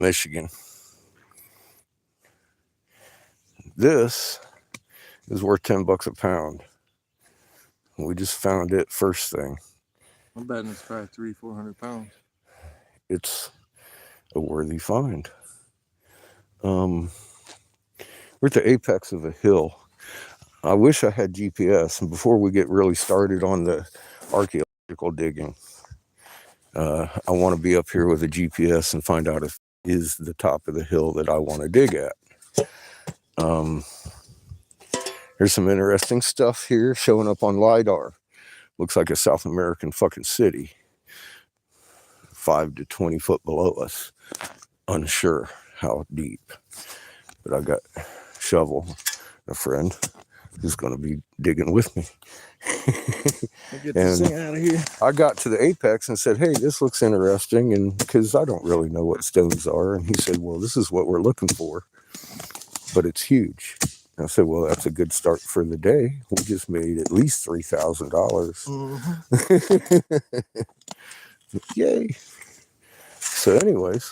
Michigan. This is worth $10 a pound. We just found it first thing. I'm betting it's probably 300-400 pounds. It's a worthy find. We're at the apex of a hill. I wish I had GPS. And before we get really started on the archaeological digging, I want to be up here with a GPS and find out if it is the top of the hill that I want to dig at. There's some interesting stuff here showing up on LiDAR. Looks like a South American fucking city. 5 to 20 foot below us. Unsure how deep. But I got a shovel, a friend who's going to be digging with me. Get this thing out of here. I got to the apex and said, hey, this looks interesting, and because I don't really know what stones are. And he said, well, this is what we're looking for, but it's huge. And I said, well, that's a good start for the day. We just made at least $3,000. Yay. So anyways,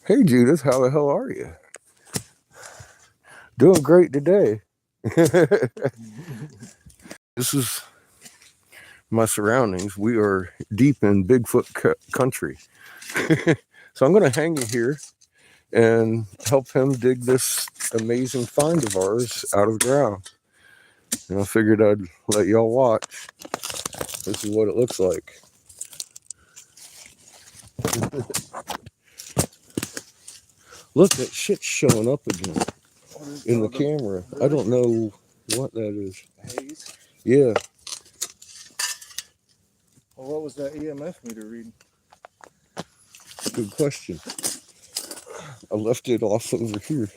hey, Judith, how the hell are you? Doing great today. This is my surroundings. We are deep in Bigfoot country. So I'm going to hang you here and help him dig this amazing find of ours out of the ground. And I figured I'd let y'all watch. This is what it looks like. Look, that shit's showing up again in the camera. I don't know what that is. Haze? Yeah. Well, what was that EMF meter reading? Good question. I left it off over here.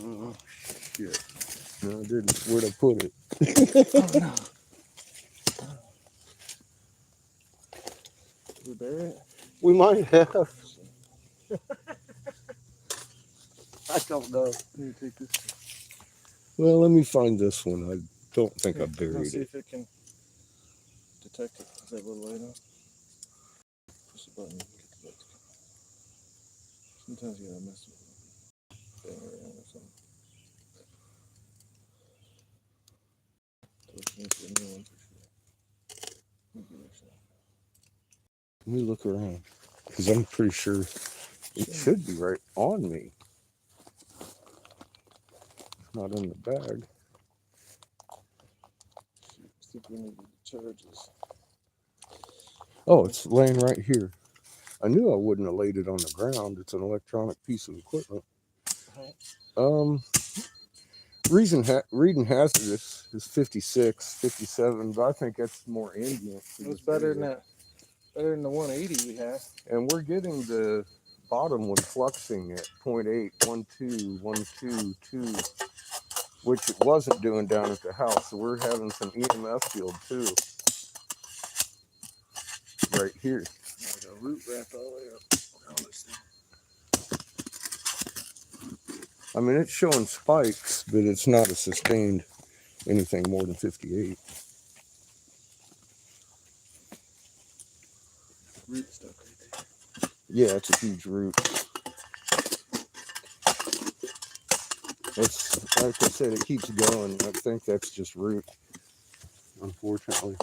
Oh, shit. No, I didn't. Where'd I put it? Oh, no. We bury it? We might have. I don't know. You take this. Well, let me find this one. I don't think I Let's buried see it. if it can detect it. Is that little light on? Push the button. Get the light to come. Sometimes you gotta mess with it. Bang around or something. So it's a new one for sure. Let me look around. Because I'm pretty sure it should be right on me. Not in the bag. I think we need to charge this. Oh, it's laying right here. I knew I wouldn't have laid it on the ground. It's an electronic piece of equipment. Reading hazardous is 56, 57, but I think that's more ambient. It's better than that. Better than the 180 we have. And we're getting the bottom one fluxing at 0.8, 1.2, 1.2, 2, which it wasn't doing down at the house. So we're having some EMF field too. Right here. Like a root wrapped all the way up. I mean, it's showing spikes, but it's not a sustained anything more than 58. Root stuck right there. Yeah, it's a huge root. It's, like I said, it keeps going. I think that's just root, unfortunately,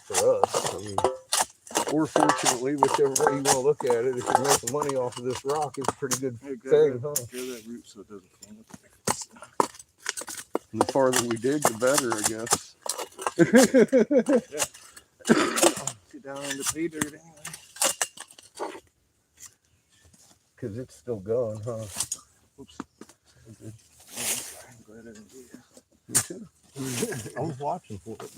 for us. I mean, or fortunately, whichever way you want to look at it, if you're making money off of this rock, it's a pretty good thing, huh? Grab that root so it doesn't fall up. And the farther we dig, the better, I guess. Yeah. Get down in the pay dirt anyway. Because it's still going, huh? Oops. I'm glad I didn't do that. Me too. I was watching for it.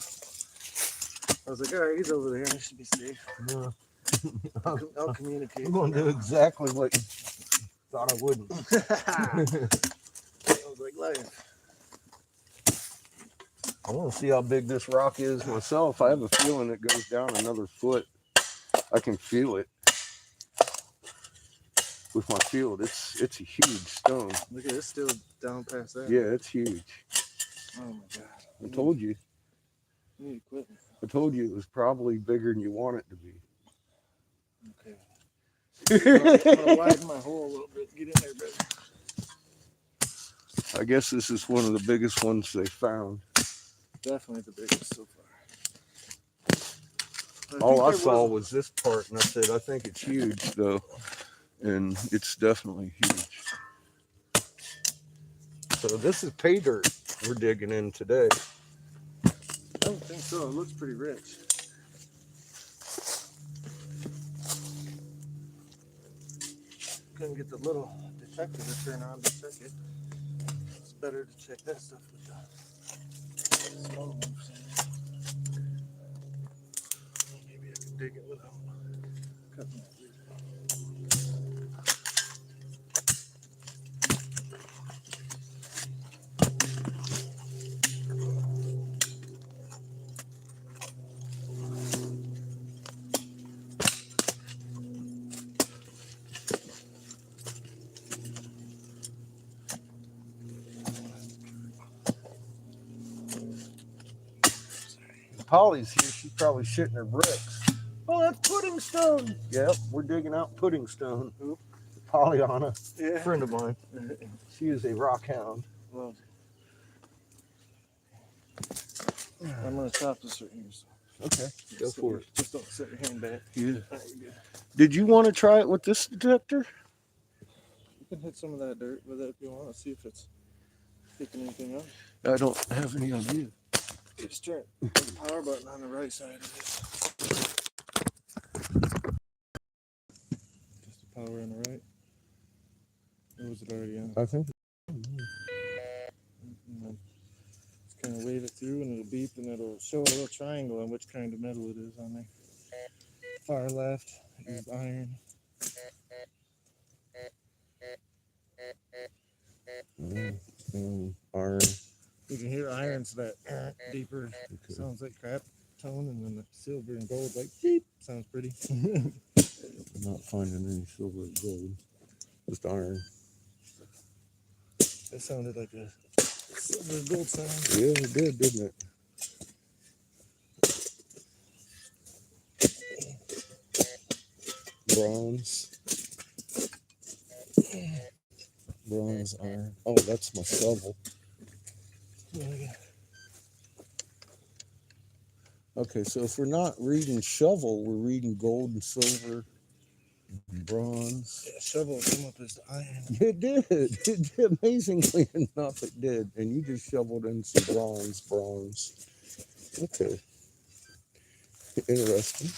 I was like, all right, he's over there. He should be safe. Yeah. I'll communicate. I'm going to do exactly what you thought I wouldn't. I was like, life. I want to see how big this rock is myself. I have a feeling it goes down another foot. I can feel it with my field. It's a huge stone. Look at it, it's still down past that. Yeah, it's huge. Oh my god. I told you. You need equipment. I told you it was probably bigger than you want it to be. Okay. I'm gonna widen my hole a little bit. Get in there, baby. I guess this is one of the biggest ones they found. Definitely the biggest so far. All I saw was this part, and I said, I think it's huge, though. And it's definitely huge. So this is pay dirt we're digging in today. I don't think so. It looks pretty rich. Couldn't get the little detector to turn on to check it. It's better to check that stuff with the small ones. Maybe I can dig it without cutting that. Polly's here. She's probably shitting her bricks. Oh, that's pudding stone. Yep, we're digging out pudding stone. Who? Pollyanna, Yeah. friend of mine. She is a rock hound. Well, I'm gonna chop this right here. So. Okay, go for it. Just don't set your hand back. Yeah. Did you want to try it with this detector? You can hit some of that dirt with it if you want to see if it's picking anything up. I don't have any idea. Just turn the power button on the right side of it. Just the power on the right. Or was it already on? I think. Just kind of wave it through and it'll beep and it'll show a little triangle on which kind of metal it is on there. Far left is iron. Iron. You can hear iron's that deeper, sounds like crap tone, and then the silver and gold like beep, sounds pretty. I'm not finding any silver or gold, just iron. That sounded like a silver and gold sound. Yeah, it did, didn't it? Bronze. Bronze, iron. Oh, that's my shovel. Okay, so if we're not reading shovel, we're reading gold and silver, bronze. Yeah, shovel came up as the iron. It did. It did. Amazingly enough, it did. And you just shoveled in some bronze. Okay. Interesting.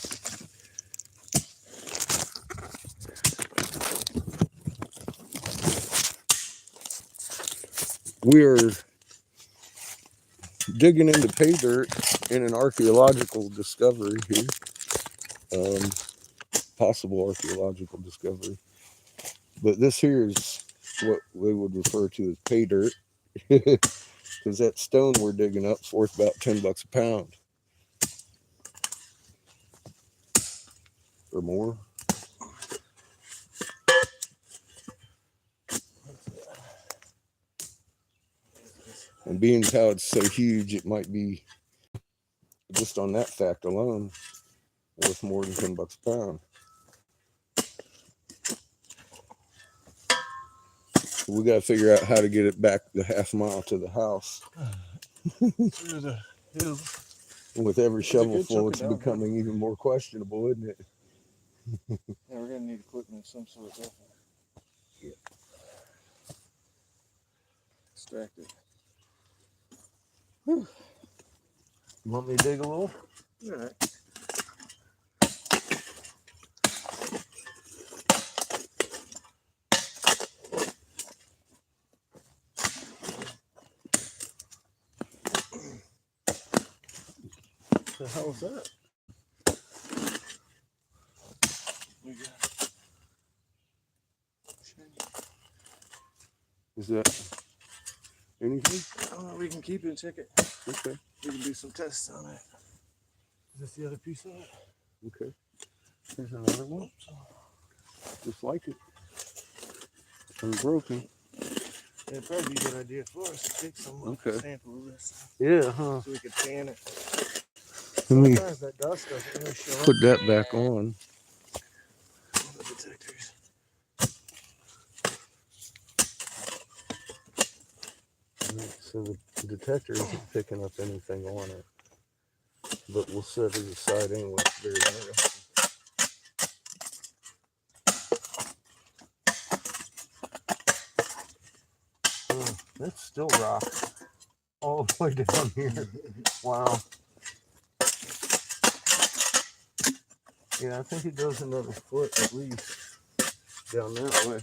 We're digging into pay dirt in an archaeological discovery here. Possible archaeological discovery. But this here is what we would refer to as pay dirt. Because that stone we're digging up is worth about $10 a pound. Or more. And being how it's so huge, it might be, just on that fact alone, worth more than $10 a pound. We got to figure out how to get it back the half mile to the house. Through the hills. And with every shovelful, it's becoming even more questionable, isn't it? Yeah, we're gonna need equipment of some sort, definitely. Yeah. Extract it. You want me to dig a little? All right. What the hell is that? Is that Anything? We can keep it and check it. Okay. We can do some tests on it. Is this the other piece of it? Okay. Here's another one. Just like it. Unbroken. It'd probably be a good idea for us to take some sample of this. Yeah, huh? So we could tan it. Let me Sometimes that dust doesn't really show put up. that back on. The detectors. So the detector isn't picking up anything on it. But we'll set it aside anyway. It's very interesting. That's still rock all the way down here. Wow. Yeah, I think it goes another foot at least down that way.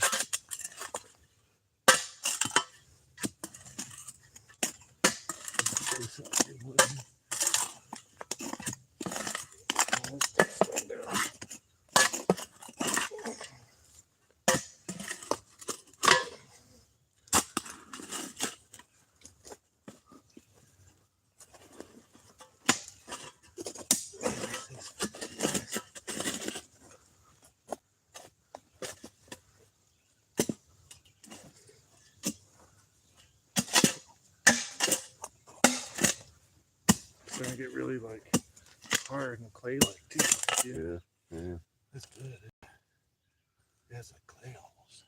It's gonna get really like hard and clay-like too. Yeah. That's good. Yeah, it's like clay almost.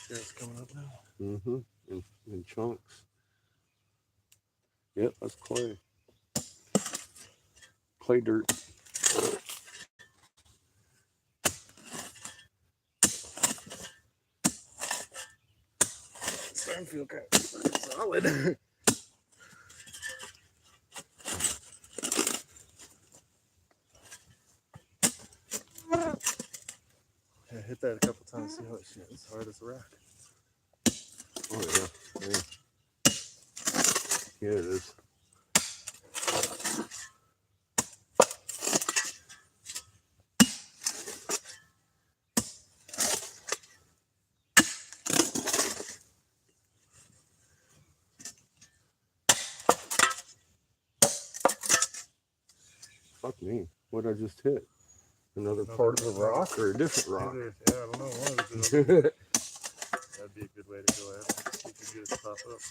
Yeah, it's coming up now. Mm-hmm. In chunks. Yep, that's clay. Clay dirt. It's starting to feel kind of solid. Yeah, hit that a couple times, see how it shit. It's hard as a rock. Oh yeah. Yeah, it is. Fuck me. What did I just hit? Another part of the rock or a different rock? Yeah, I don't know. One of the two. That'd be a good way to go at it. See if you can get it to pop up.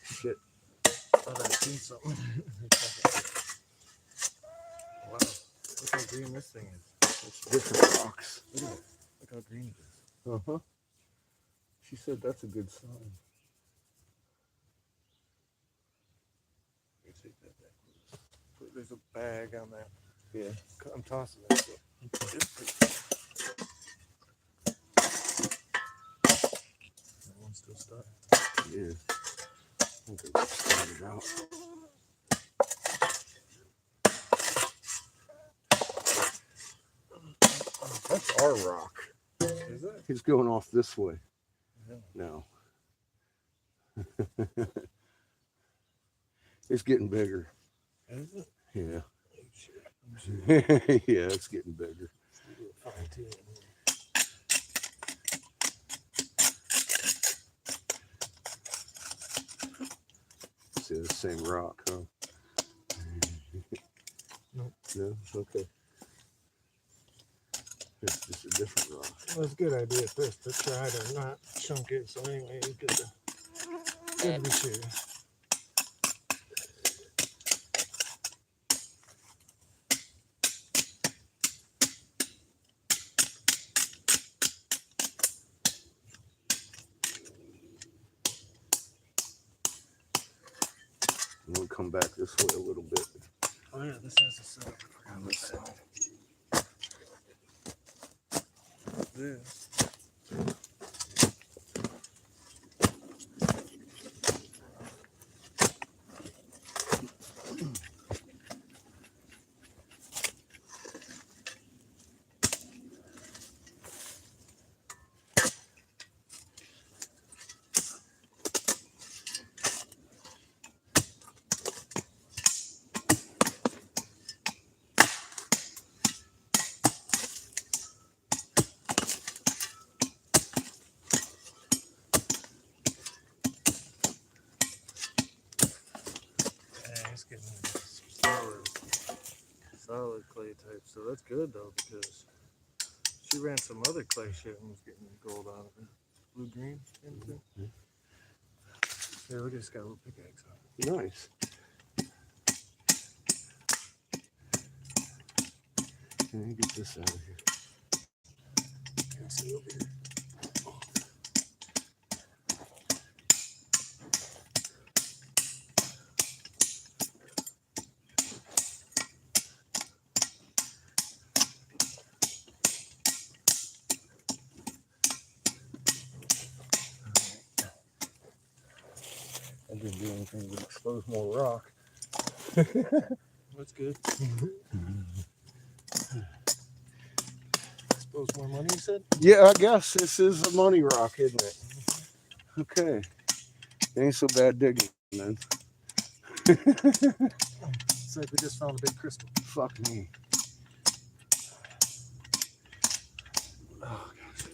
Shit. I thought I'd seen something. Wow. Look how green this thing is. It's different rocks. Look at it. Look how green it is. Uh-huh. She said that's a good sign. Let me take that back. There's a bag on that. Yeah. I'm tossing it. So that one's still stuck. Yeah. Okay, let's start it out. That's our rock. Is it? He's going off this way. Yeah. No. It's getting bigger. Is it? Yeah. Oh, shit. Yeah, it's getting bigger. See, the same rock, huh? Nope. No? Okay. It's just a different rock. Well, it's a good idea first to try to not chunk it. So anyway, it's good to be sure. We'll come back this way a little bit. Oh yeah, this has a setup. I forgot On this about side. that. This. getting solid clay type. So that's good though, because she ran some other clay shit and was getting gold out of it. Blue green kind of thing. Yeah, look, it's got a little pickaxe on it. Nice. Let me get this out of here. See over here. I didn't do anything to expose more rock. That's good. Expose more money, you said? Yeah, I guess this is a money rock, isn't it? Okay. Ain't so bad digging, man. It's like we just found a big crystal. Fuck me. Oh, gosh.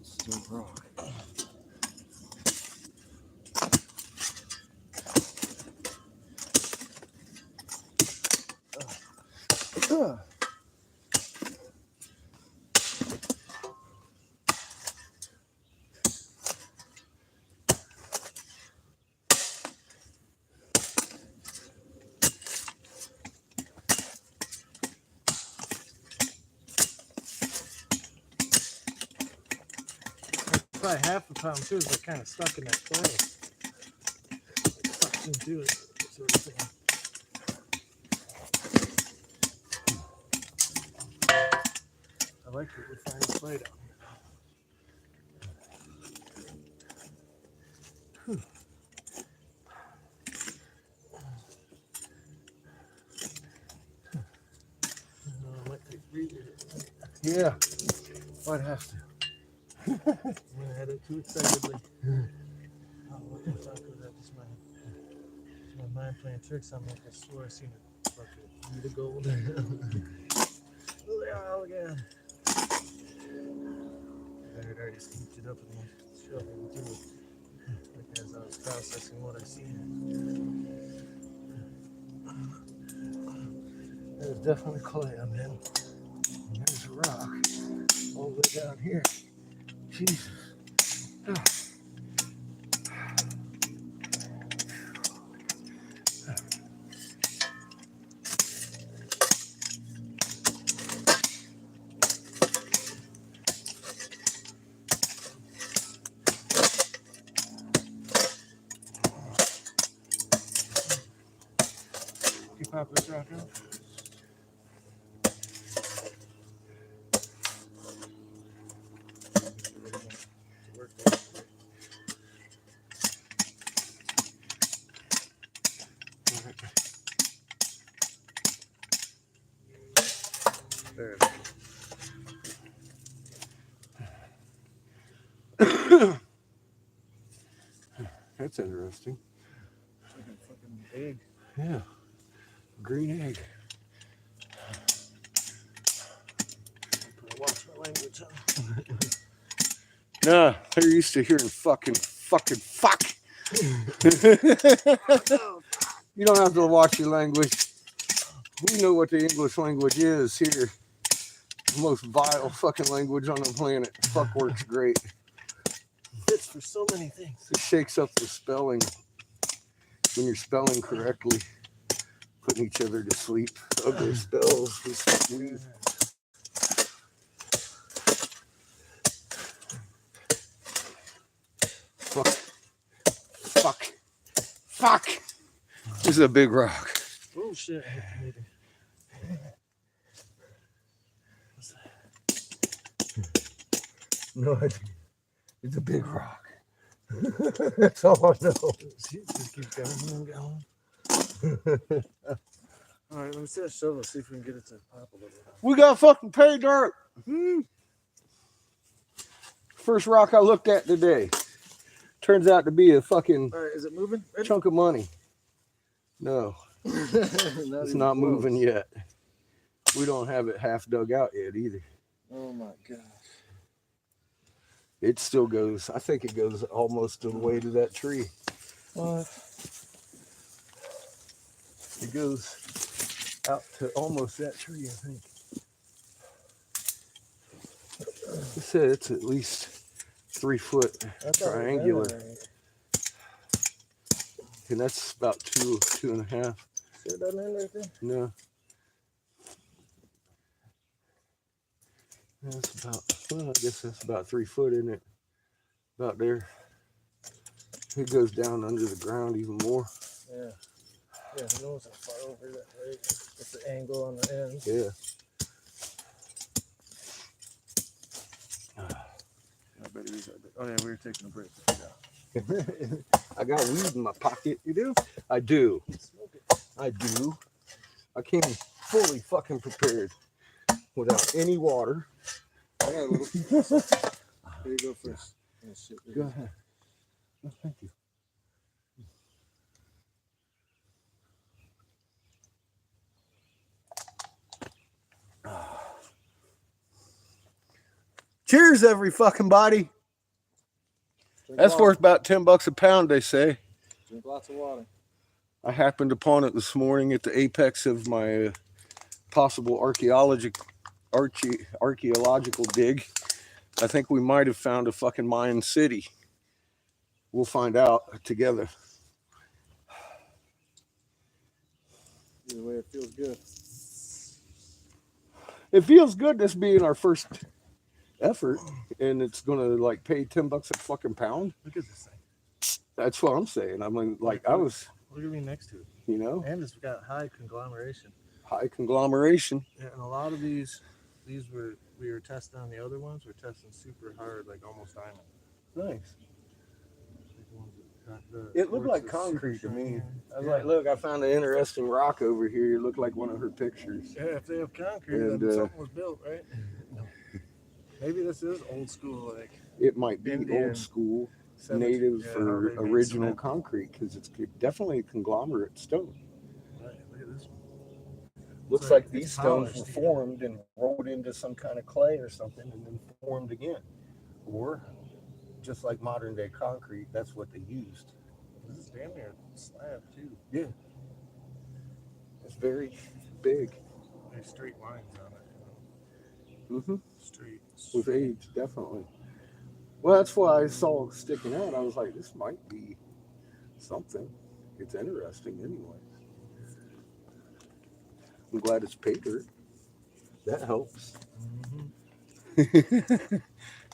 Still rock. Probably half the problem too is they're kind of stuck in that clay. Sucks into it, sort of thing. I like that we're finding clay down here. I might take a breather. Yeah, might have to. I'm gonna head it too excitedly. Oh, what the fuck was that? Just my mind playing tricks on me. I swore I seen a fucking bead of gold. Oh, again. I had already scooped it up and shoved it into it. Like as I was processing what I seen. There's definitely clay on them. And there's a rock all the way down here. Jesus. Oh. You pop this rock out? There it is. That's interesting. It's like a fucking egg. Yeah. Green egg. I watch my language on. Nah, they're used to hearing fucking fuck. You don't have to watch your language. We know what the English language is here. The most vile fucking language on the planet. Fuck works great. Fits for so many things. It shakes up the spelling when you're spelling correctly. Putting each other to sleep. Ugly spells. Just weird. Fuck. This is a big rock. Oh shit. What's that? No idea. It's a big rock. That's all I know. Just keep going and going. All right, let me see that shovel. See if we can get it to pop a little bit. We got fucking pay dirt. First rock I looked at today. Turns out to be a fucking All right, is it moving? Ready? chunk of money. No, it's not moving yet. We don't have it half dug out yet either. Oh my gosh. It still goes. I think it goes almost the way to that tree. What? It goes out to almost that tree, I think. It said it's at least 3 foot triangular. And that's about 2.5. See what that end right there? No. That's about, well, I guess that's about 3 foot, isn't it? About there. It goes down under the ground even more. Yeah. Yeah, who knows how far over that way. What's the angle on the end? Yeah. Oh yeah, we were taking a break. I got weed in my pocket. You do? I do. Smoke it. I do. I came fully fucking prepared without any water. I got a little. Here you go first. Oh, shit, Go ahead. Oh, thank you. Cheers, every fucking body. That's water. worth about $10 a pound, they say. Drink lots of water. I happened upon it this morning at the apex of my possible archaeological dig. I think we might have found a fucking Mayan city. We'll find out together. Either way, it feels good. It feels good this being our first effort, and it's gonna like pay $10 a fucking pound. Look at this thing. That's what I'm saying. I mean, like I was, Look at me next to it. you know, And it's got high conglomeration. high conglomeration. Yeah, and a lot of these were, we were testing on the other ones. We're testing super hard, like almost diamond. Nice. Like the ones that got the It looked like quartz is concrete to super me. shiny. I was Yeah. like, look, I found an interesting rock over here. It looked like one of her pictures. Yeah, if they have concrete, And, then something was built, right? Maybe this is old school, like It might be Indian old school, 17 native yeah, how or they made original cement. concrete, because it's definitely a conglomerate stone. Right, look at this one. Looks It's like like these it's stones were polished. formed and rolled into some kind of clay or something and then formed again. Or, just like modern day concrete, that's what they used. This is damn near a slab too. Yeah. It's very big. There's straight lines on it. Mm-hmm. Straight. With age, definitely. Well, that's why I saw it sticking out. I was like, this might be something. It's interesting anyway. I'm glad it's pay dirt. That helps. Mm-hmm.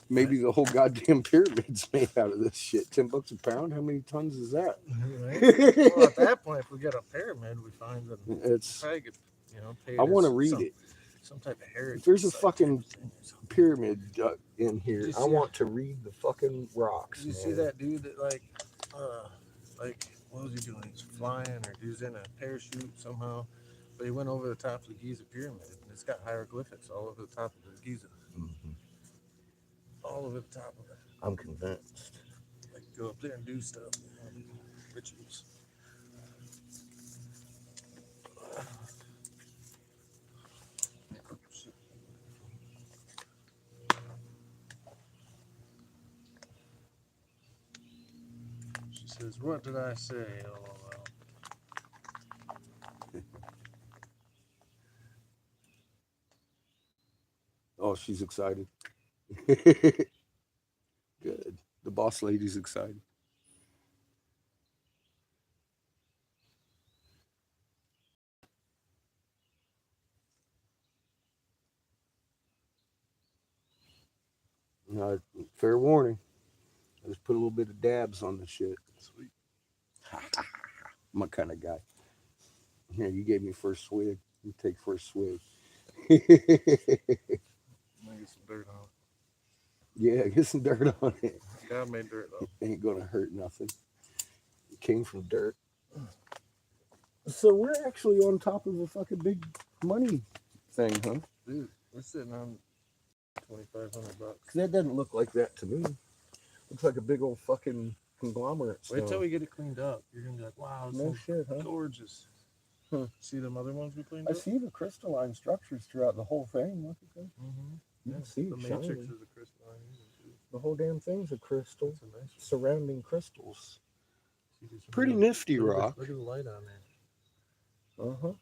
Maybe the whole goddamn pyramid's made out of this shit. $10 a pound? How many tons is that? Right? Well, at that point, if we get a pyramid, we find that It's. probably could, paid I want to as read it. Some type of heritage. If there's a site fucking or something. pyramid in here, Did you I see want to read the fucking rocks. Did you see that dude that like what was he doing? He's flying or he was in a parachute somehow, but he went over the top of the Giza pyramid and it's got hieroglyphics all over the top of the Giza. Mm-hmm. All over the top of it. I'm convinced. Like go up there and do stuff. Rituals. She says, "What did I say?" Oh, she's excited. Good. The boss lady's excited. Fair warning. I just put a little bit of dabs on the shit. Sweet. I'm my kind of guy. Here, you gave me first swig. You take first swig. Might get some dirt on it. Yeah, get some dirt on it. God made dirt though. Ain't gonna hurt nothing. It came from dirt. So we're actually on top of a fucking big money thing, huh? Dude, we're sitting on $2,500. That doesn't look like that to me. Looks like a big old fucking conglomerate. Wait till we get it cleaned up. You're gonna be like, wow, this No thing's shit, huh? gorgeous. Huh. See them other ones we cleaned I up? see the crystalline structures throughout the whole thing. Look at that. Mm-hmm. You can see the it matrix shining. is a crystalline too. The whole damn thing's a crystal. That's a nice one. Surrounding crystals. See, there's some Pretty little- nifty look at rock. look at the light on there. Uh-huh.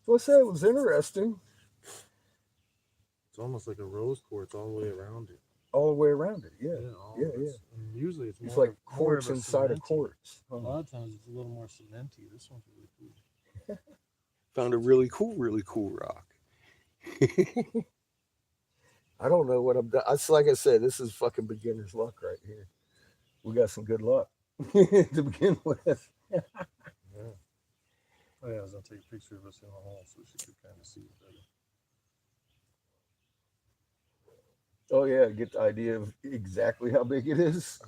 So I said it was interesting. It's almost like a rose quartz all the way around it. All the way around it, yeah. all Yeah, of yeah. it's- and usually it's It's more like of- more quartz of a inside of cementy. quartz. A lot of times it's a little more cementy. This one's really cool. Found a really cool rock. I don't know what I'm doing. It's like I said, this is fucking beginner's luck right here. We got some good luck to begin with. Yeah. Oh yeah, I was gonna take a picture of us in the hole so she could kind of see it better. Oh yeah, get the idea of exactly how big it is.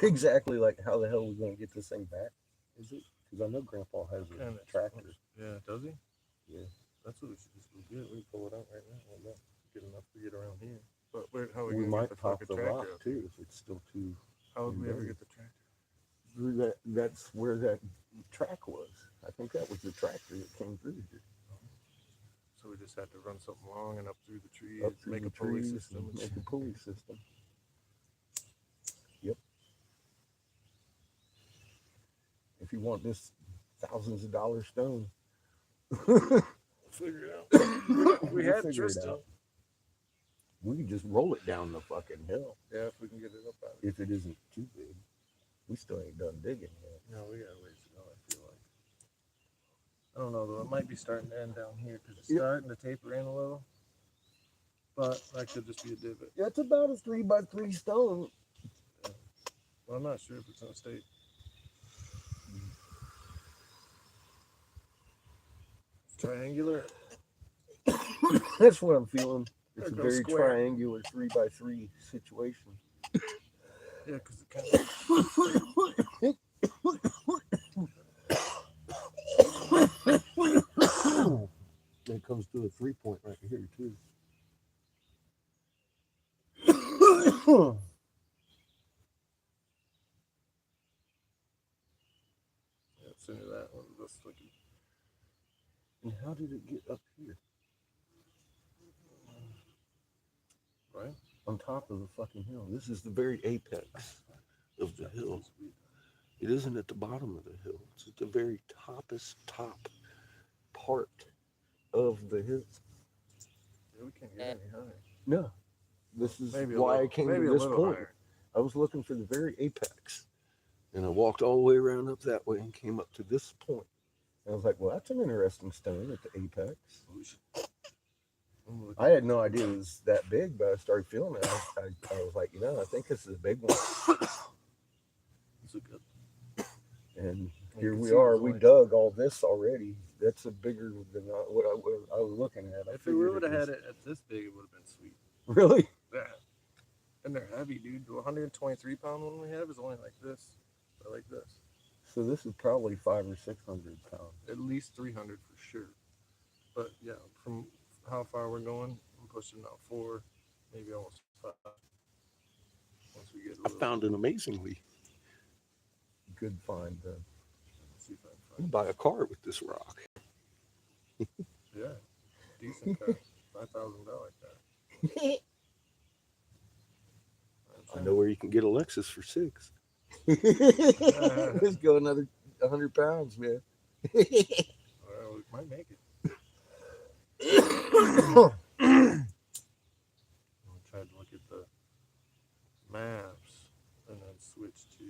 Exactly, like how the hell are we gonna get this thing back? Is it? Because I know Grandpa has a Kinda. tractor. Yeah, does he? Yeah. That's what we should just go get. We can pull it out right now. Well, that get enough to get around here. But where, how are we We gonna might get the pop fucking the tractor rock up? too if it's still too. How would we ever buried. get the tractor? Through that's where that track was. I think that was the tractor that came through here. So we just had to run something long and up through the trees, Up through make the a pulley trees system. and And make shit. a pulley system. Yep. If you want this thousands of dollar stone, Figure it out. We We'll had figure it Tristan. out. We can just roll it down the fucking hill Yeah, if we can get it up out of it. if it isn't too big. We still ain't done digging yet. No, we got a ways to go, I feel like. I don't know, though. It might be starting to end down here because it's Yep. starting to taper in a little. But that could just be a divot. It's about a 3x3 stone. Well, I'm not sure if it's going to stay. Triangular. That's what I'm feeling. It's Or a go very square. triangular 3x3 situation. Yeah, because it kind of. It comes to a 3-point right here too. Yeah, send you that one. Just looking. And how did it get up here? Right? On top of the fucking hill. This is the very apex of the hill. It isn't at the bottom of the hill. It's at the very top part of the hill. Yeah, we can't get any higher. No. This is Maybe why I little, came maybe to a this little point. higher. I was looking for the very apex. And I walked all the way around up that way and came up to this point. And I was like, well, that's an interesting stone at the apex. I had no idea it was that big, but I started feeling it. I was like, I think this is a big one. It's a good. And You here can we see are. there's We only- dug all this already. That's a bigger than what I was looking at. If we would have had it at this big, it would have been sweet. Really? Yeah. And they're heavy, dude. The 123-pound one we have is only like this. Or like this. So this is probably 500 or 600 pounds. At least 300 for sure. But yeah, from how far we're going, I'm pushing out 4, maybe almost 5. Once we get a I little. found an amazingly good find. Let's see if I You can can find buy a car with this rock. Yeah. Decent car. $5,000 car. I know where you can get a Lexus for 6. Let's go another 100 pounds, man. Well, we might make it. I tried to look at the maps and then switch to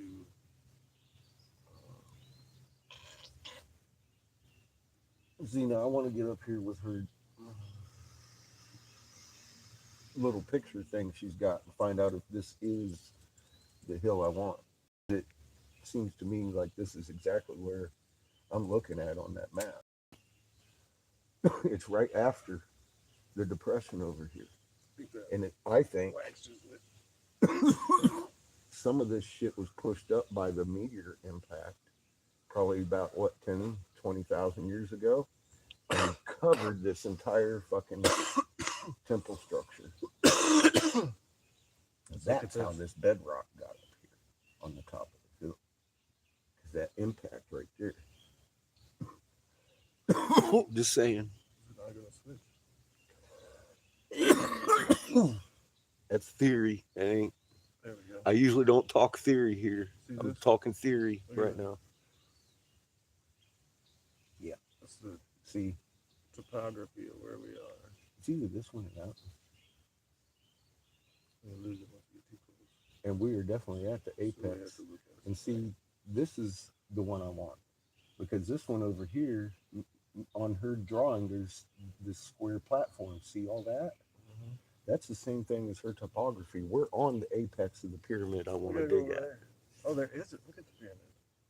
Zena, I want to get up here with her little picture thing she's got and find out if this is the hill I want. It seems to me like this is exactly where I'm looking at on that map. It's right after the depression over here. Think that And I think wax just lit. some of this shit was pushed up by the meteor impact, probably about, what, 10, 20,000 years ago, and covered this entire fucking temple structure. That's how this bedrock got up here on the top of the hill. Because that impact right there. Just saying. Not gonna switch. That's theory. It ain't. There we go. I usually don't talk theory here. See I'm this? talking theory Look at right that. now. Yeah. That's the See, topography of where we are. it's either this one or that one. I'm gonna lose it once we get too close. And we are definitely at the So we have apex. to look at it. And see, this is the one I want. Because this one over here, on her drawing, there's this square platform. See all that? Mm-hmm. That's the same thing as her topography. We're on the apex of the pyramid I We want to gotta go dig over at. there. Oh, there is it. Look at the pyramid.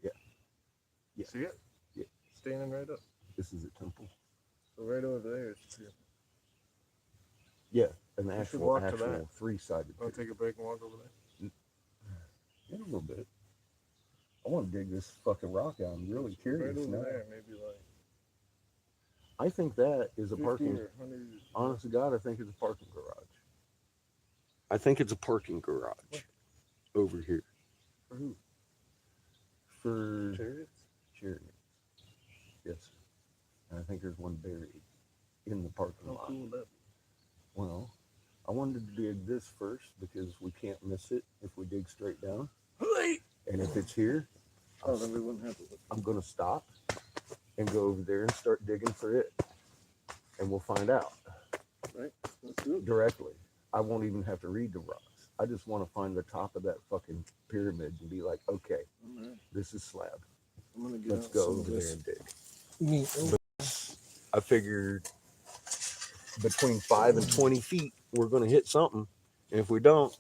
Yeah. Yeah. See it? Yeah. Standing right up. This is a temple. So right over there is the pyramid. Yeah, an We should walk to actual that. three-sided Want to pyramid. take a break and walk over there? Yeah, a little bit. I want to dig this fucking rock out. I'm really curious Right over now. there, maybe like I think that is a 50 parking. or 100. Honest to God, I think it's a parking garage. I think it's a parking garage over here. For who? For Chariots? chariots. Yes. And I think there's one buried in the parking How lot. cool would that be? Well, I wanted to dig this first because we can't miss it if we dig straight down. And if it's here, Oh, then we wouldn't have to look. I'm going to stop and go over there and start digging for it. And we'll find out Right? Let's do it. directly. I won't even have to read the rocks. I just want to find the top of that fucking pyramid and be like, okay, All right. this is slab. I'm gonna get Let's out go some of over there this and dig. meat. I figured between 5 and 20 feet, we're going to hit something. And if we don't,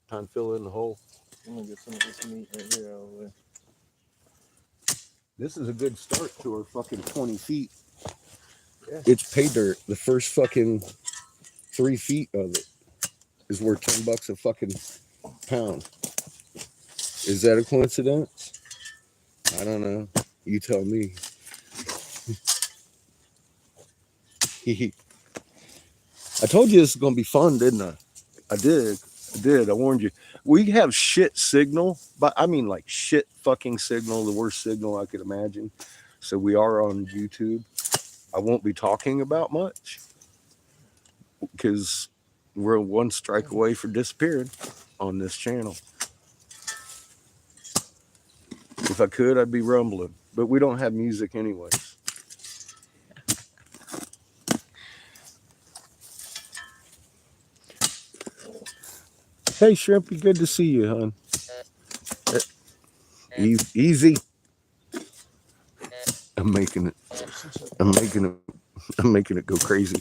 time to fill in the hole. I'm gonna get some of this meat right here out of the way. This is a good start to our fucking 20 feet. Yeah. It's pay dirt. The first fucking 3 feet of it is worth $10 a fucking pound. Is that a coincidence? I don't know. You tell me. I told you this is going to be fun, didn't I? I did. I warned you. We have shit signal, but I mean like shit fucking signal, the worst signal I could imagine. So we are on YouTube. I won't be talking about much because we're one strike away from disappearing on this channel. If I could, I'd be rumbling, but we don't have music anyways. Hey, Shrimpy, good to see you, hon. Easy. I'm making it go crazy.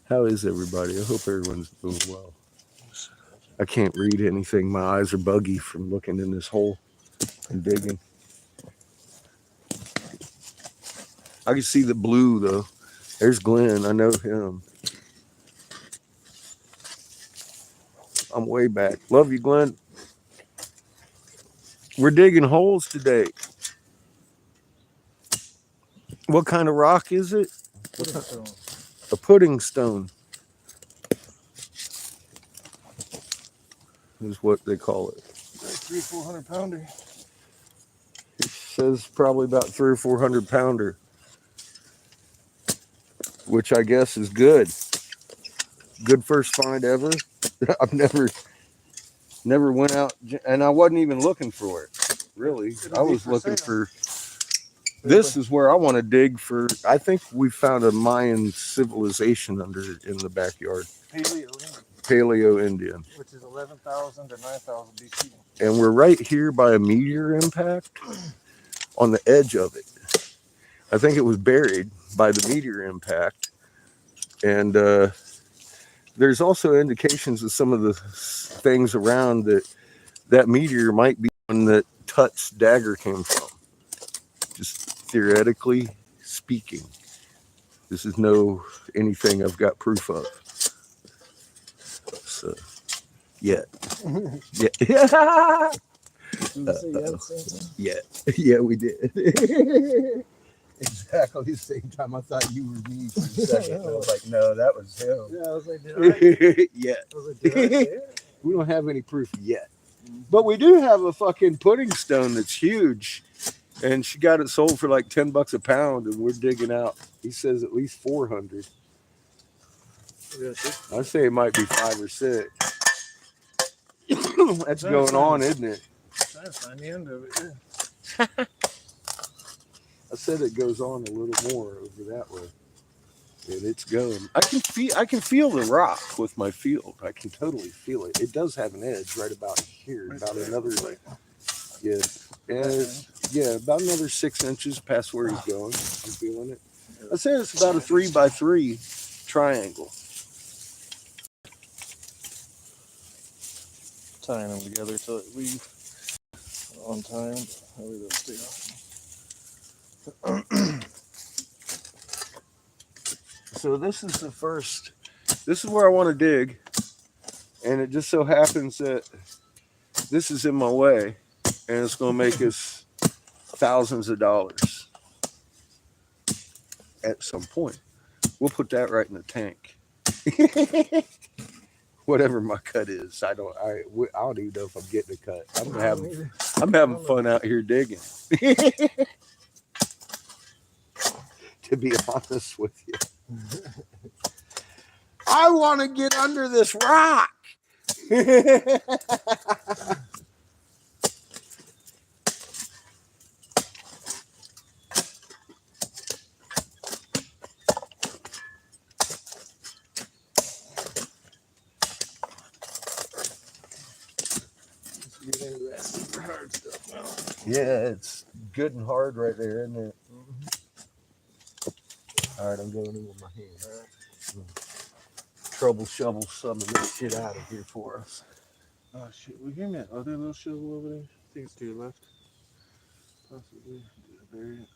How is everybody? I hope everyone's doing well. I can't read anything. My eyes are buggy from looking in this hole and digging. I can see the blue though. There's Glenn. I know him. I'm way back. Love you, Glenn. We're digging holes today. What kind of rock is it? A pudding stone is what they call it. Like 300-400 pounder. It says probably about 300 or 400 pounder, which I guess is good. Good first find ever. I've never went out, and I wasn't even looking for it. Really, I was looking for. This is where I want to dig for. I think we found a Mayan civilization in the backyard. Paleo Indian. Which is 11,000 to 9,000 BC. And we're right here by a meteor impact on the edge of it. I think it was buried by the meteor impact. And there's also indications of some of the things around that meteor might be one that Tut's dagger came from. Just theoretically speaking. This is no anything I've got proof of. So, yeah. Yeah. Did you say you hadn't seen something? Yeah, we did. Exactly the same time I thought you were me for a second. I was like, no, that was him. Yeah, I was like, did I? Yeah. I was like, did I say it? We don't have any proof yet. But we do have a fucking pudding stone that's huge. And she got it sold for like $10 a pound, and we're digging out. He says at least 400. I say it might be 5 or 6. That's going on, isn't it? Trying to find the end of it. Yeah. I said it goes on a little more over that way. And it's going. I can feel the rock with my field. I can totally feel it. It does have an edge right about here, about another, yeah, about another 6 inches past where he's going. I'm feeling it. I say it's about a 3x3 triangle. Tying them together till it leave on time. Hopefully they'll stay on. So this is the first. This is where I want to dig, and it just so happens that this is in my way, and it's going to make us thousands of dollars at some point. We'll put that right in the tank. Whatever my cut is, I don't even know if I'm getting a cut. I'm having fun out here digging. To be honest with you, I want to get under this rock. Get into that super hard stuff now. Yeah, it's good and hard right there, isn't it? All right, I'm going in with my hands. Trouble shovel some of this shit out of here for us. Oh shit, we hear that other little shovel over there? I think it's to your left. Possibly. Did I bury it?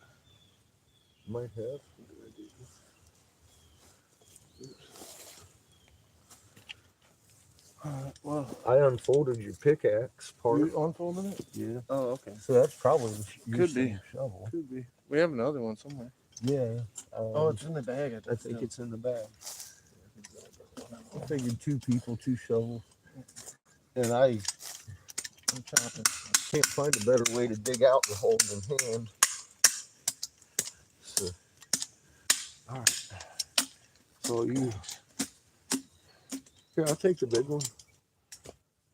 Might have. What did I do? Alright, well. I unfolded your pickaxe part. You unfolding it? Yeah. Oh, okay. So that's probably your Could be. shovel. Could be. We have another one somewhere. Yeah. Oh, it's in the bag. I think it's in the bag. I figured 2 people, 2 shovels. And I'm chopping. Can't find a better way to dig out the hole than hand. So, all right. So you. Here, I'll take the big one.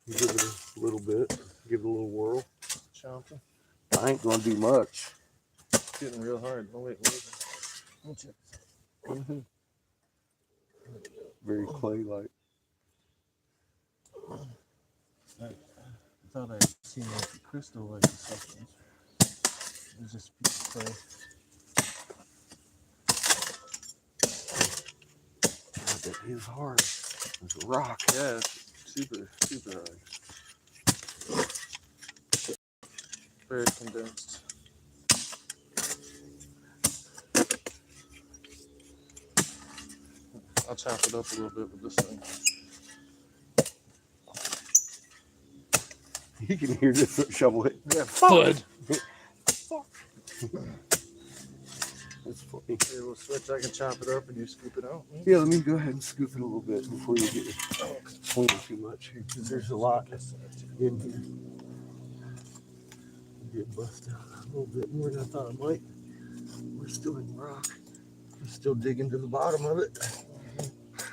Give it a little bit. Give it a little whirl. Chomping. I ain't gonna do much. It's getting real hard. Oh, wait. Mm-hmm. Very clay-like. I thought I'd seen like a crystal like the substance. It was just a piece of clay. God, that is hard. It's a rock. Yeah, it's super, super hard. Very condensed. I'll chop it up a little bit with this thing. You can hear this shovel hit. Yeah, bud. That's funny. Here, we'll switch. I can chop it up and you scoop it out. Yeah, let me go ahead and scoop it a little bit before you get swinging too much here, because there's a lot in here. Get busted out a little bit more than I thought I might. We're still in rock. We're still digging to the bottom of it.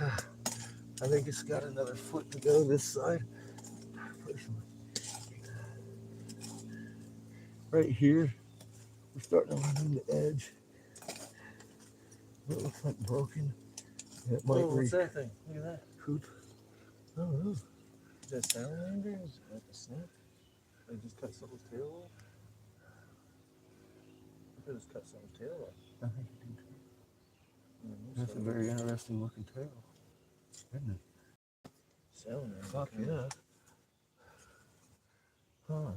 I think it's got another foot to go this side. Right here, we're starting to run on the edge. It looks like broken. It might what's that thing? Look at that. Hoop. I don't know. Is that salamander? Is that a snake? They just cut someone's tail off? I just cut someone's tail off. I think it did too. That's a very interesting looking tail, isn't it? Salamander. Fuck yeah. Huh.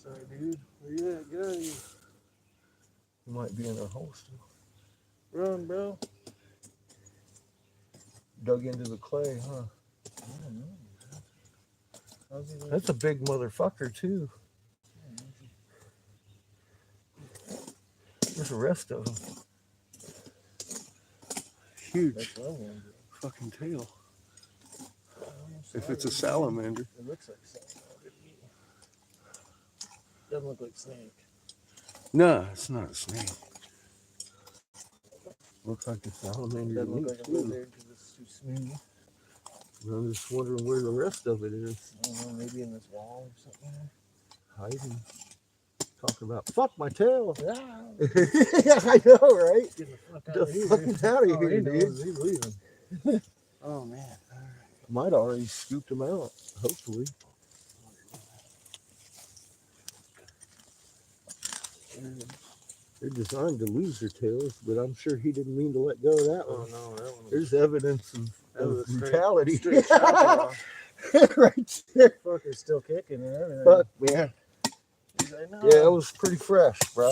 side, dude. Where you at? Get out of here. He might be in a hole still. Run, bro. Dug into the clay, huh? I don't know. How's he That's a big motherfucker, too. There's the rest of them. Huge. That's what I'm wondering. Fucking tail. If it's a salamander. It looks like salamander. Doesn't look like snake. No, it's not a snake. Looks like a salamander. Doesn't look like a lizard because it's too smooth. I'm just wondering where the rest of it is. I don't know, maybe in this wall or something. Hiding. Talking about, fuck my tail. Yeah. I know, right? Get the fuck Get out the of here. fuck out of Oh, here, he dude. knows. He's leaving. Oh, man. All right. Might already scooped him out, hopefully. They're designed to lose their tails, but I'm sure he didn't mean to let go of that Oh, one. no. That one. There's evidence That of was a brutality. Straight chopping off. Right there. Fucker's still kicking and everything. Fuck, man. He's like, no. Yeah, it was pretty fresh, bro.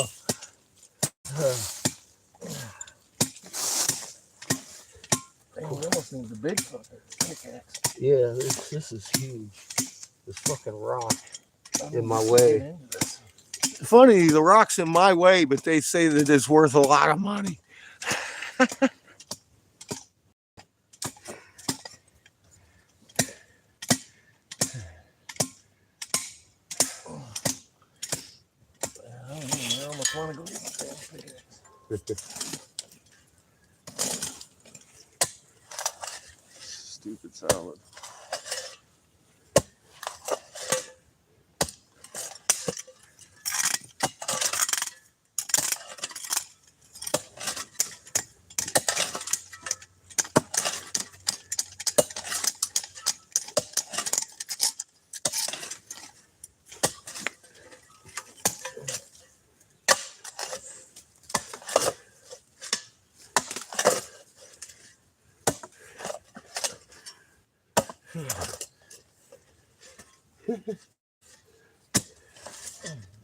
He almost needs a big fucker. Pickaxe. Yeah, this is huge. This fucking rock I'm in my gonna way. get into this. Funny, the rock's in my way, but they say that it's worth a lot of money. I don't know. I almost want to go get the damn pickaxe. Stupid salad.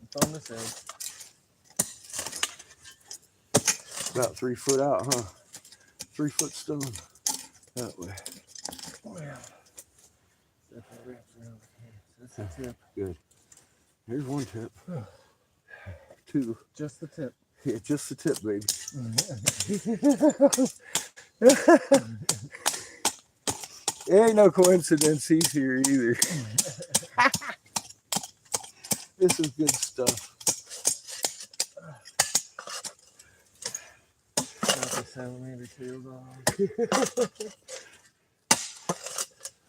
It's on this edge. About 3 foot out, huh? 3 foot stone. That way. Oh, yeah. Definitely wraps around here. That's the tip. Good. Here's one tip. 2. Just the tip. Yeah, just the tip, baby. It ain't no coincidence he's here either. This is good stuff. Got the salamander tails off.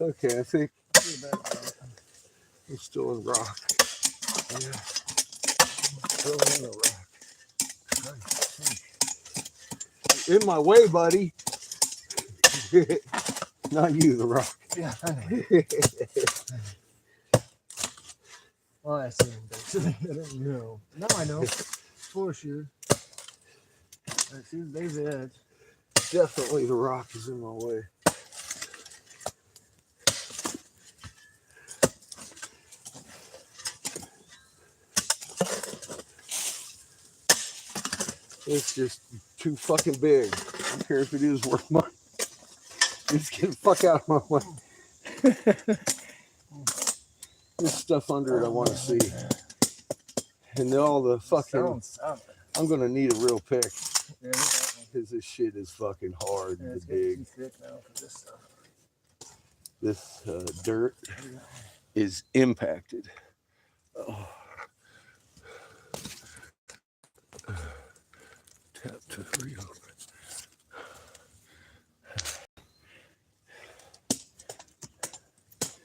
Okay, I think Pretty bad, bro. we're still in rock. Yeah. Still in the rock. In my way, buddy. Not you, the rock. Yeah, I know. Well, I see him basically. I don't know. Now I know. For sure. I see there's the edge. Definitely the rock is in my way. It's just too fucking big. I don't care if it is worth money. Just get the fuck out of my way. There's stuff under it I want to see. And all the fucking... I'm going to need a real pick. Yeah, Because this shit is fucking hard yeah, to it's getting dig. too thick now for this stuff. This dirt is impacted. Oh. Tap to reopen.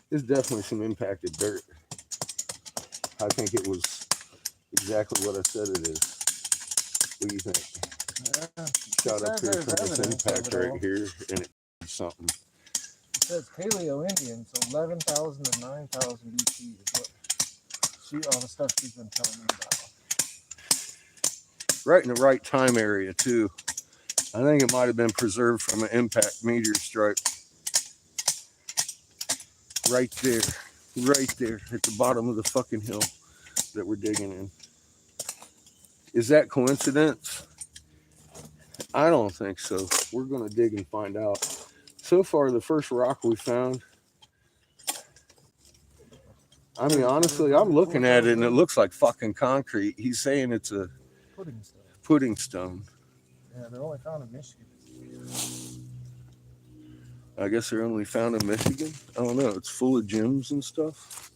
There's definitely some impacted dirt. I think it was exactly what I said it is. What do you think? Shot up here from this impact right here, and it's something. It says Paleo Indian, so 11,000 to 9,000 BC is what all the stuff she's been telling me about. Right in the right time area too. I think it might have been preserved from an impact meteor strike. Right there at the bottom of the fucking hill. that we're digging in. Is that coincidence? I don't think so. We're going to dig and find out. So far, the first rock we found, I mean, honestly, I'm looking at it and it looks like fucking concrete. He's saying it's a pudding stone. Yeah, they're only found in Michigan. I guess they're only found in Michigan. I don't know. It's full of gems and stuff.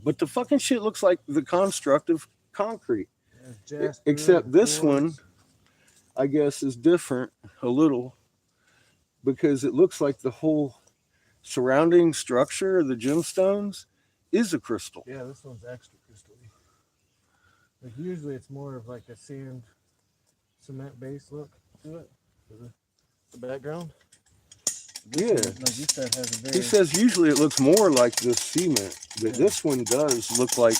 But the fucking shit looks like the construct of concrete. Yeah, Except this one, I guess, is different a little because it looks like the whole surrounding structure of the gemstones is a crystal. Yeah, this one's extra crystal-y. Like usually it's more of like a sand cement base look to it. The background. Yeah. Like you said, has a very... He says usually it looks more like the cement, but this one does look like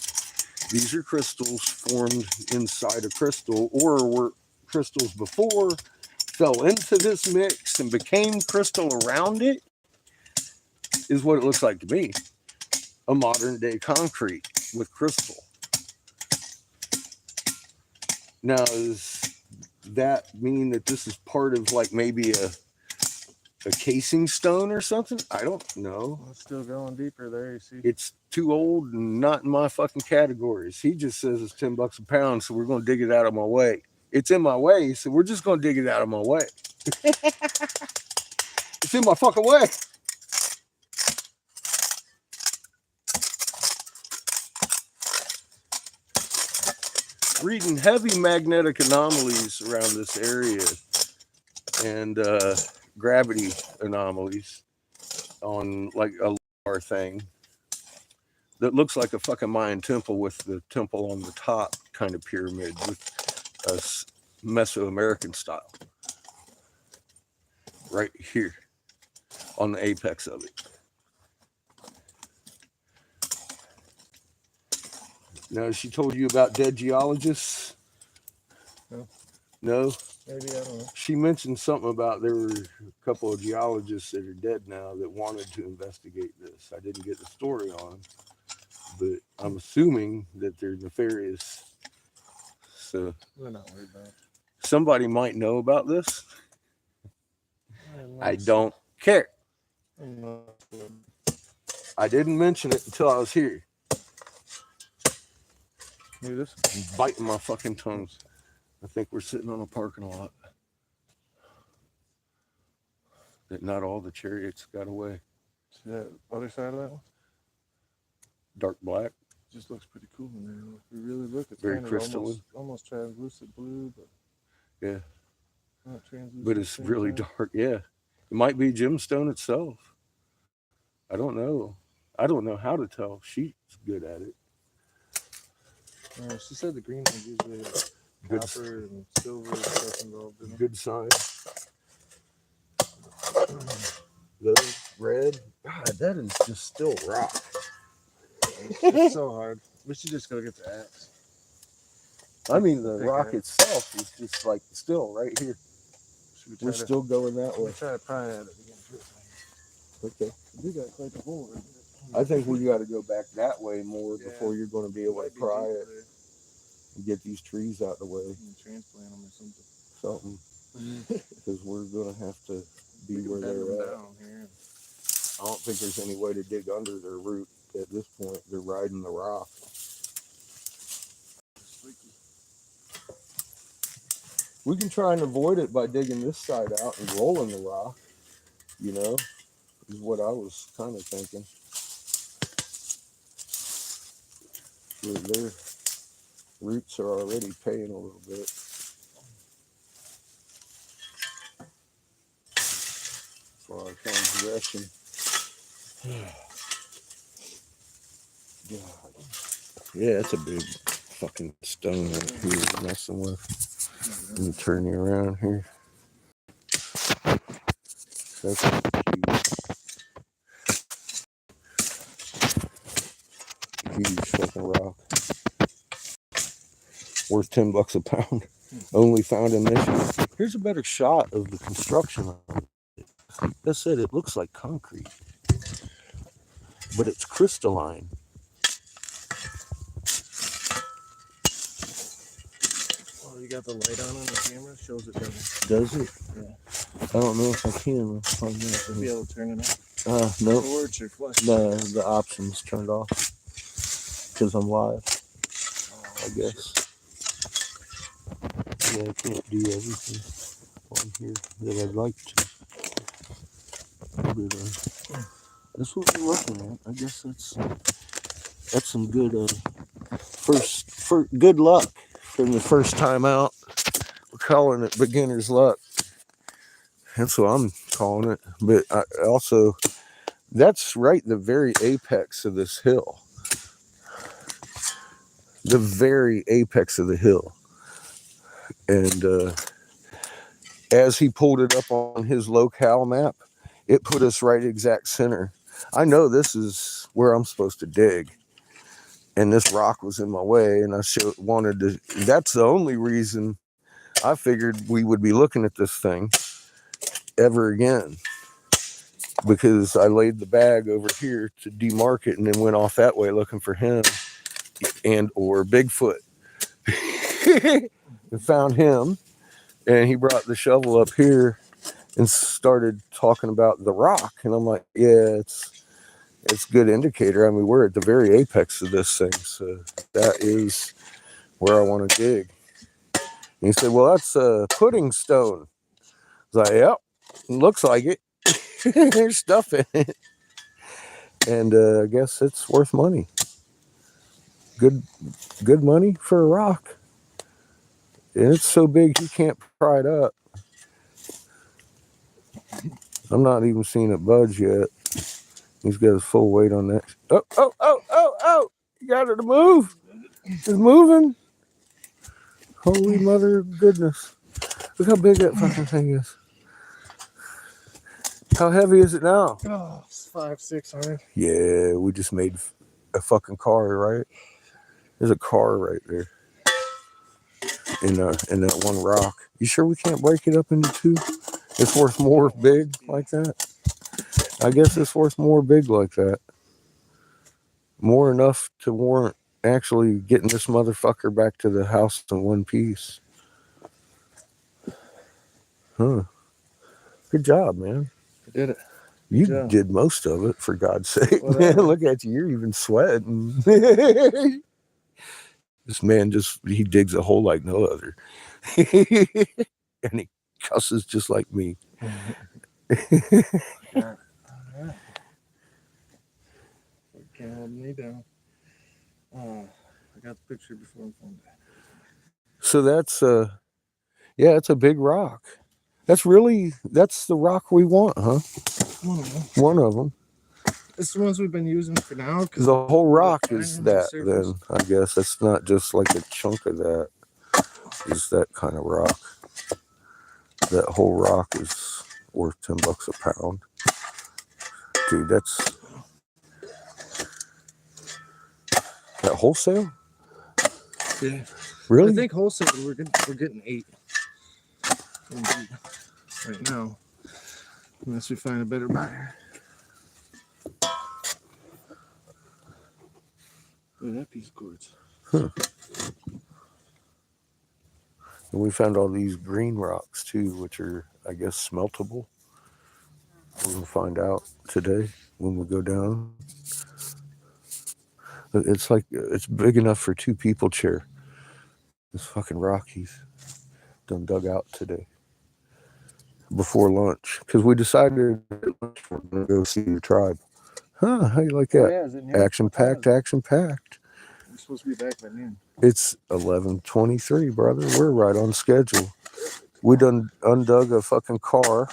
these are crystals formed inside a crystal, or were crystals before, fell into this mix and became crystal around it, is what it looks like to me. A modern day concrete with crystal. Now, does that mean that this is part of like maybe a casing stone or something? I don't know. It's still going deeper there, you see. It's too old and not in my fucking categories. He just says it's $10 a pound, so we're going to dig it out of my way. It's in my way, so we're just going to dig it out of my way. It's in my fucking way. Reading heavy magnetic anomalies around this area and gravity anomalies on like a LAR thing that looks like a fucking Mayan temple with the temple on the top kind of pyramid with a Mesoamerican style right here on the apex of it. Now, she told you about dead geologists? No. No? Maybe, I don't know. She mentioned something about there were a couple of geologists that are dead now that wanted to investigate this. I didn't get the story on, but I'm assuming that they're nefarious. So we're not worried about it. Somebody might know about this. I don't care. I didn't mention it until I was here. Look at this. I'm biting my fucking tongue. I think we're sitting on a parking lot. That not all the chariots got away. See that other side of that one? Dark black. Just looks pretty cool in there. If you really look, it's very kind of crystalline. almost translucent blue, but yeah, not translucent. But it's really dark. Yeah, it might be gemstone itself. I don't know. I don't know how to tell. She's good at it. She said the green ones usually have copper and silver and stuff involved in them. Good sign. Those red. God, that is just still rock. It's so hard. We should just go get the axe. I mean, the rock itself is just like still right here. We're still going that way. We'll try to pry at it again. Okay. We got quite the hole right I think we got to go back that way more before you're going to be able to pry it and get these trees out of the way. Transplant them or something. Because we're going to have to be where they're at. I don't think there's any way to dig under their root at this point. They're riding the rock. We can try and avoid it by digging this side out and rolling the rock, you know, is what I was kind of thinking. Their roots are already paying a little bit. For our transgression. God. Yeah, that's a big fucking stone right here messing with. Let me turn you around here. That's huge fucking rock. Worth $10 a pound. Only found in Michigan. Here's a better shot of the construction of it. That's it. It looks like concrete, but it's crystalline. you got the light on the camera? Shows it down. Does it? Yeah. I don't know if I can. I'll find out. You'll be able to turn it off. Nope. Torch or flash. The options turned off because I'm live. I guess. Yeah, I can't do everything on here that I'd like to. But that's what we're looking at. I guess that's some good good luck from the first time out. We're calling it beginner's luck. That's what I'm calling it. But I also, that's right the very apex of this hill. The very apex of the hill. And as he pulled it up on his locale map, it put us right exact center. I know this is where I'm supposed to dig. And this rock was in my way, and I wanted to. That's the only reason I figured we would be looking at this thing ever again. Because I laid the bag over here to demark it and then went off that way looking for him and or Bigfoot. And found him, and he brought the shovel up here and started talking about the rock. And I'm like, yeah, it's a good indicator. I mean, we're at the very apex of this thing, so that is where I want to dig. And he said, well, that's a pudding stone. I was like, yep, looks like it. There's stuff in it. And I guess it's worth money. Good money for a rock. And it's so big he can't pry it up. I'm not even seeing it budge yet. He's got his full weight on that. Oh! You got it to move. It's moving. Holy mother of goodness. Look how big that fucking thing is. How heavy is it now? Oh, it's 500-600. Yeah, we just made a fucking car, right? There's a car right there. In that one rock. You sure we can't break it up into two? It's worth more big like that? I guess it's worth more big like that. More enough to warrant actually getting this motherfucker back to the house in one piece. Huh. Good job, man. I did it. You did most of it, for God's sake. Man, look at you. You're even sweating. This man he digs a hole like no other. And he cusses just like me. Alright. Calm me down. I got the picture before I found it. So that's it's a big rock. That's the rock we want, huh? One of them. It's the ones we've been using for now. Because the whole rock is that, then, I guess. It's not just like a chunk of that. It's that kind of rock. That whole rock is worth $10 a pound. Dude, that's... That wholesale? Yeah. Really? I think wholesale, we're getting 8. Right now. Unless we find a better buyer. Look at that piece of quartz. Huh. And we found all these green rocks too, which are, I guess, smeltable. We're gonna find out today when we go down. It's like, it's big enough for 2 people chair. This fucking rock he's done dug out today. Before lunch. Because we decided we're gonna go see the tribe. Huh, how you like that? Oh, yeah, is it near? Action packed. We're supposed to be back by noon. It's 11:23, brother. We're right on schedule. We done undug a fucking car,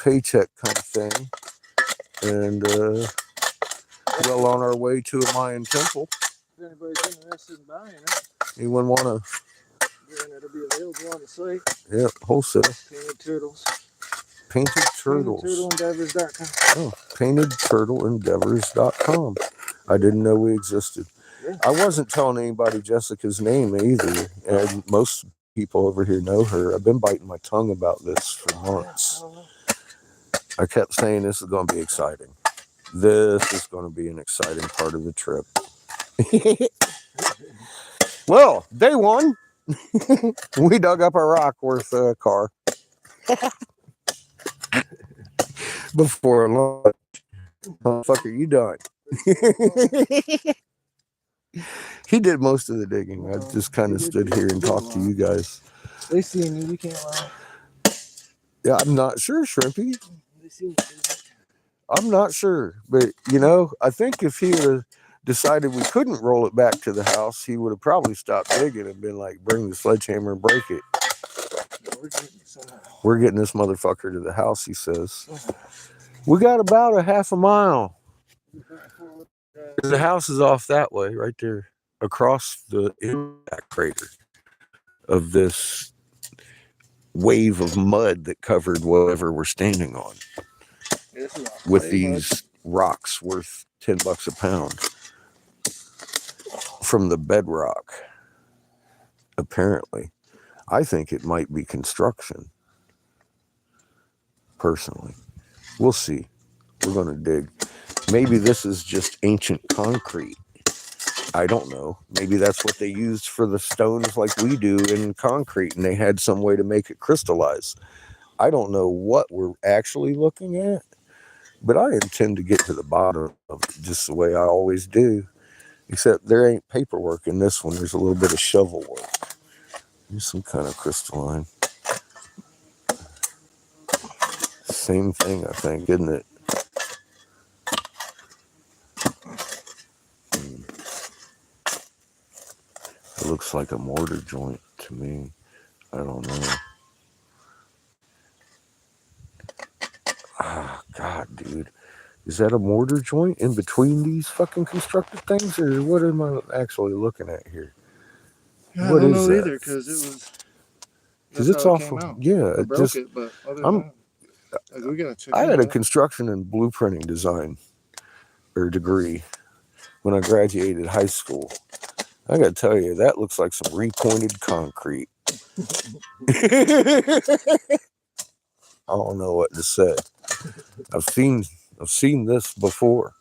paycheck kind of thing, and well on our way to a Mayan temple. If anybody's interested in buying it, Anyone want to? it'll be available on the site. Yeah, wholesale. Painted turtles. Painted turtles. PaintedTurtleEndeavors.com. Oh, PaintedTurtleEndeavors.com. I didn't know we existed. Yeah. I wasn't telling anybody Jessica's name either, and most people over here know her. I've been biting my tongue about this for months. I kept saying this is going to be exciting. This is going to be an exciting part of the trip. Well, day one. We dug up a rock worth a car before lunch. Motherfucker, you done. He did most of the digging. I just kind of stood here and talked to you guys. They seen you. We can't lie. Yeah, I'm not sure, Shrimpy. They seen you. I'm not sure. But, you know, I think if he would have decided we couldn't roll it back to the house, he would have probably stopped digging and been like, bring the sledgehammer and break it. We're getting this motherfucker to the house, he says. We got about a half a mile. The house is off that way, right there, across the impact crater of this wave of mud that covered whatever we're standing on. With these rocks worth $10 a pound from the bedrock. Apparently, I think it might be construction. Personally, we'll see. We're going to dig. Maybe this is just ancient concrete. I don't know. Maybe that's what they used for the stones like we do in concrete, and they had some way to make it crystallize. I don't know what we're actually looking at, but I intend to get to the bottom of it just the way I always do. Except there ain't paperwork in this one. There's a little bit of shovel work. There's some kind of crystalline. Same thing, I think, isn't it? It looks like a mortar joint to me. I don't know. Ah, God, dude. Is that a mortar joint in between these fucking constructed things? Or what am I actually looking at here? Yeah, What I don't is know that? either, because it was. Because it's awful. Yeah, I it broke just. it, but other than that, like, we gotta check I had into a that. construction and blueprinting design or degree when I graduated high school. I gotta tell you, that looks like some repointed concrete. I don't know what to say. I've seen this before.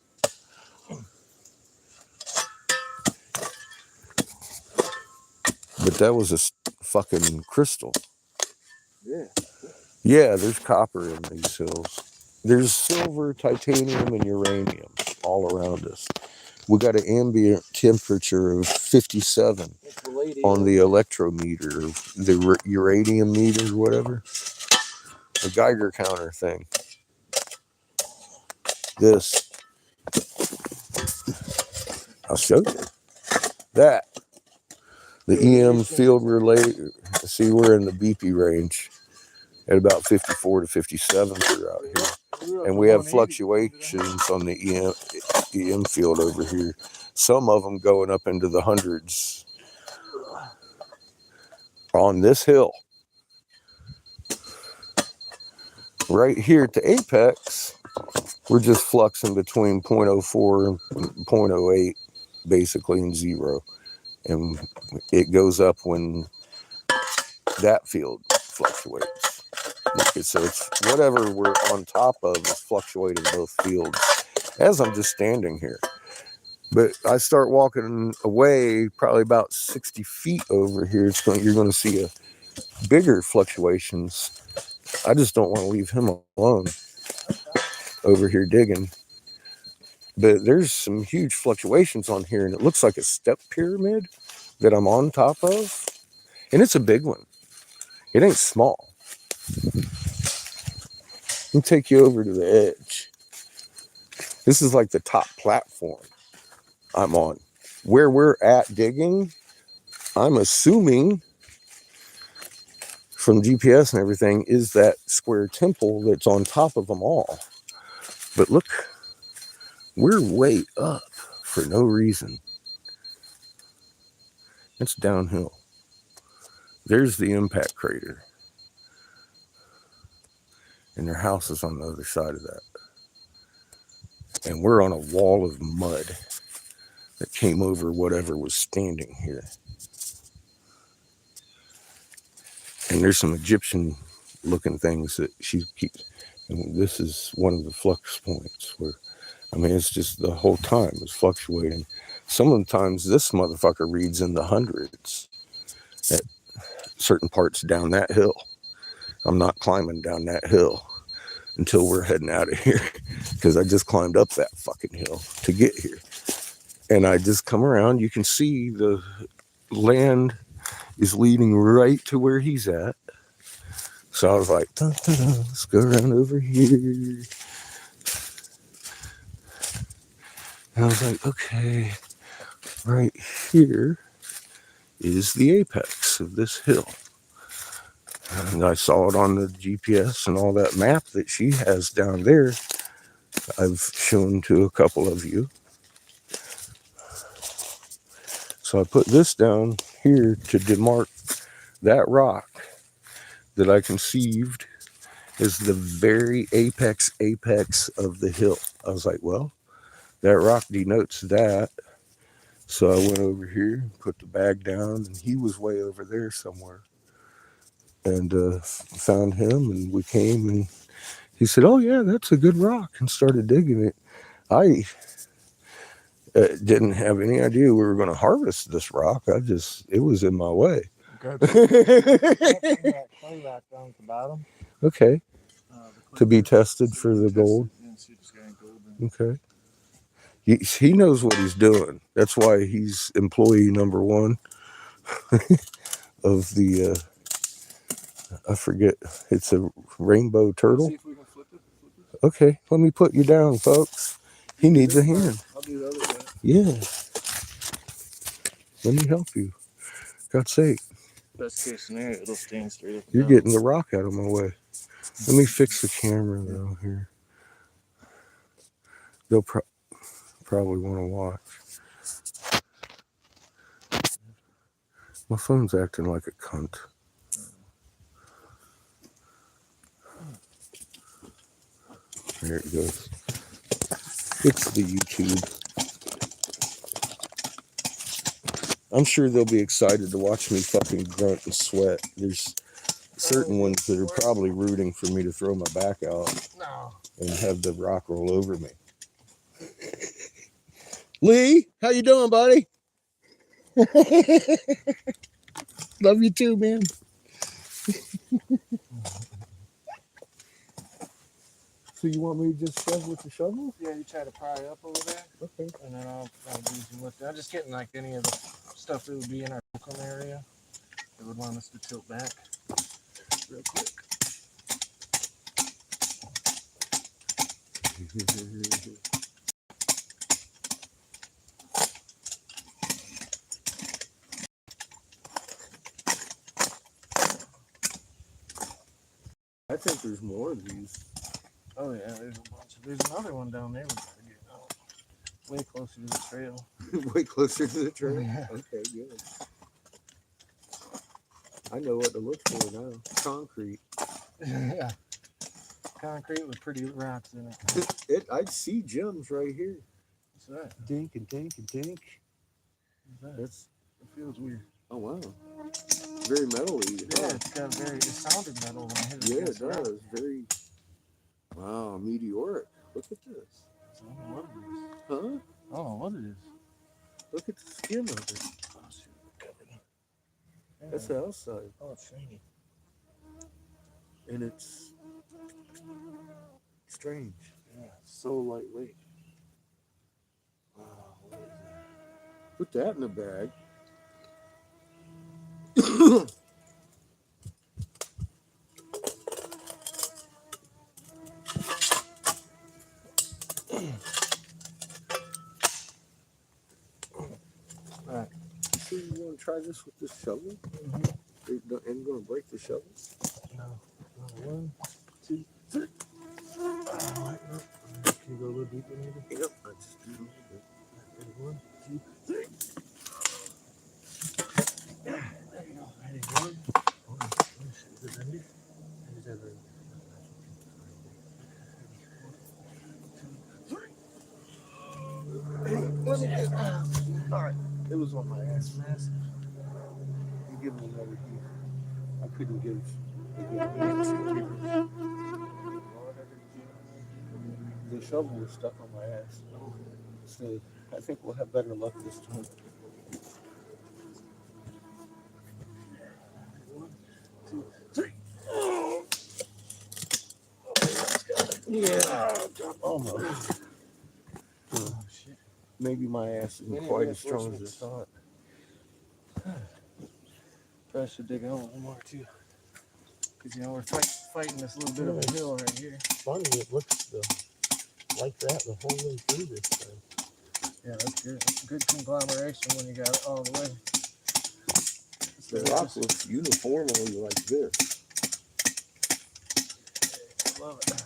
But that was a fucking crystal. Yeah. Yeah, there's copper in these hills. There's silver, titanium, and uranium all around us. We got an ambient temperature of 57 on the electrometer, the uranium meter, whatever. The Geiger counter thing. This. I'll show you. That. The EM field relay. See, we're in the BP range at about 54 to 57 throughout here. And we have fluctuations on the EM field over here. Some of them going up into the hundreds. On this hill. Right here at the apex, we're just fluxing between 0.04 and 0.08, basically, and zero. And it goes up when that field fluctuates. So it's whatever we're on top of is fluctuating both fields as I'm just standing here. But I start walking away probably about 60 feet over here. You're going to see a bigger fluctuations. I just don't want to leave him alone over here digging. But there's some huge fluctuations on here, and it looks like a step pyramid that I'm on top of. And it's a big one. It ain't small. Let me take you over to the edge. This is like the top platform I'm on. Where we're at digging, I'm assuming from GPS and everything, is that square temple that's on top of them all. But look, we're way up for no reason. It's downhill. There's the impact crater. And their house is on the other side of that. And we're on a wall of mud that came over whatever was standing here. And there's some Egyptian looking things that she keeps. And this is one of the flux points where, I mean, it's just the whole time it's fluctuating. Some of the times this motherfucker reads in the hundreds. at certain parts down that hill. I'm not climbing down that hill until we're heading out of here because I just climbed up that fucking hill to get here. And I just come around. You can see the land is leading right to where he's at. So I was like, let's go around over here. And I was like, okay, right here is the apex of this hill. And I saw it on the GPS and all that map that she has down there. I've shown to a couple of you. So I put this down here to demark that rock that I conceived as the very apex of the hill. I was like, well, that rock denotes that. So I went over here, put the bag down, and he was way over there somewhere. And found him, and we came, and he said, oh yeah, that's a good rock, and started digging it. I didn't have any idea we were going to harvest this rock. It was in my way. That clay rock down at the bottom. Okay. To be tested so for the gold. And see if it's got any gold in it. Okay. He knows what he's doing. That's why he's employee number 1 of the, I forget, it's a rainbow turtle. See if we can flip it. Okay, let me put you down, folks. He needs a hand. I'll do the other one. Yeah. Let me help you. God's sake. Best case scenario, it'll stand straight up. You're getting the rock out of my way. Let me fix the camera, though, here. They'll probably want to watch. My phone's acting like a cunt. There it goes. It's the YouTube. I'm sure they'll be excited to watch me fucking grunt and sweat. There's certain ones that are probably rooting for me to throw my back out and have the rock roll over me. Lee, how you doing, buddy? Love you too, man. So you want me to just shove with the shovel? Yeah, you try to pry up over there. Okay. And then I'll do some lifting. I'm just getting like any of the stuff that would be in our fulcrum area. They would want us to tilt back real quick. I think there's more of these. Oh yeah, there's a bunch. There's another one down there we gotta get out. Way closer to the trail. Way closer to the trail? Yeah. Okay, good. I know what to look for now. Concrete. Yeah. Concrete with pretty rocks in it. I see gems right here. What's that? Dink and dink and dink. What's that? It feels weird. Oh wow. Very metally. Yeah, it's got it sounded metal when I hit it. Yeah, it does. Very. Wow, meteoric. Look at this. I don't know what it is. Huh? I don't know what it is. Look at the skin of it. Oh, shoot. Covered. Yeah. That's the outside. Oh, it's shiny. And it's strange. Yeah, it's so lightweight. Wow, what is that? Put that in a bag. Alright. So you want to try this with this shovel? Mm-hmm. And going to break the shovel? No. 1, 2, 3. Can you go a little deeper, maybe? Yep. I just do a little bit. 1, 2, 3. There you go. Ready, 1. Oh, is it under? Is that right? Alright. It was on my ass mask. You give me another here. I couldn't give. The shovel was stuck on my ass. So I think we'll have better luck this time. Yeah, almost. Oh shit. Maybe my ass isn't Yeah, quite yeah, as strong as I force thought. Probably should dig out a little more too. Because, you know, we're fighting this little bit of a hill right here. Funny, it looks like that the whole way through this thing. Yeah, that's good. That's a good conglomeration when you got it all the way. The rock looks uniformly like this. I love it.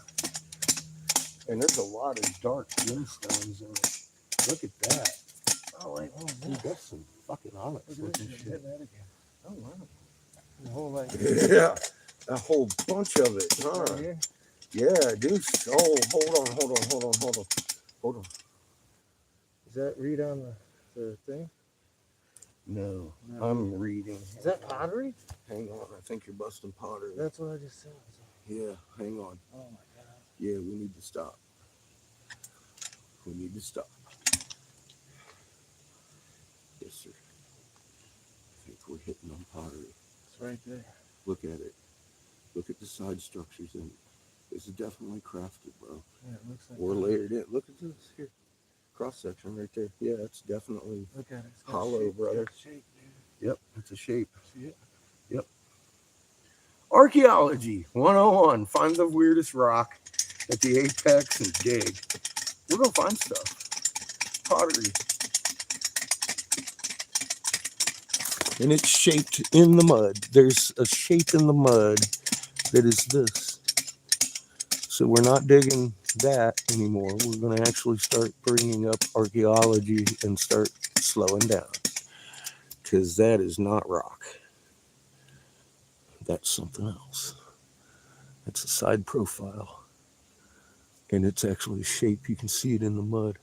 And there's a lot of dark gemstones in it. Look at that. Oh, wait, oh, Dude, that's some fucking onyx looking Hit shit. that again. Oh, wow. The whole like Yeah, a whole bunch of it, huh? right here. Yeah, dude. Oh, hold on. Is that read on the thing? No, I'm reading. Is that pottery? Hang on, I think you're busting pottery. That's what I just said. Yeah, hang on. Oh my god. Yeah, we need to stop. We need to stop. Yes, sir. I think we're hitting on pottery. It's right there. Look at it. Look at the side structures in it. This is definitely crafted, bro. Yeah, it looks like Or layered in. Look at this here. Cross section right there. Yeah, it's definitely look at it. It's got hollow, shape. brother. It's got shape, dude. Yep, it's a shape. See it? Yep. Archaeology 101. Find the weirdest rock at the apex and dig. We're going to find stuff. Pottery. And it's shaped in the mud. There's a shape in the mud that is this. So we're not digging that anymore. We're going to actually start bringing up archaeology and start slowing down. Because that is not rock. That's something else. It's a side profile. And it's actually a shape. You can see it in the mud.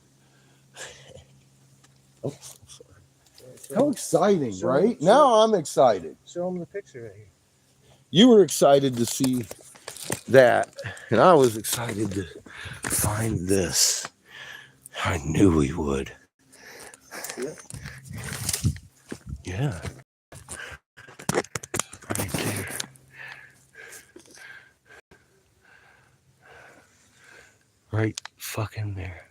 Oh, I'm sorry. Yeah, How exciting, show right? them- Now I'm excited. Show them the picture right here. You were excited to see that. And I was excited to find this. I knew we would. Yeah. Yeah. Right there. Right fucking there.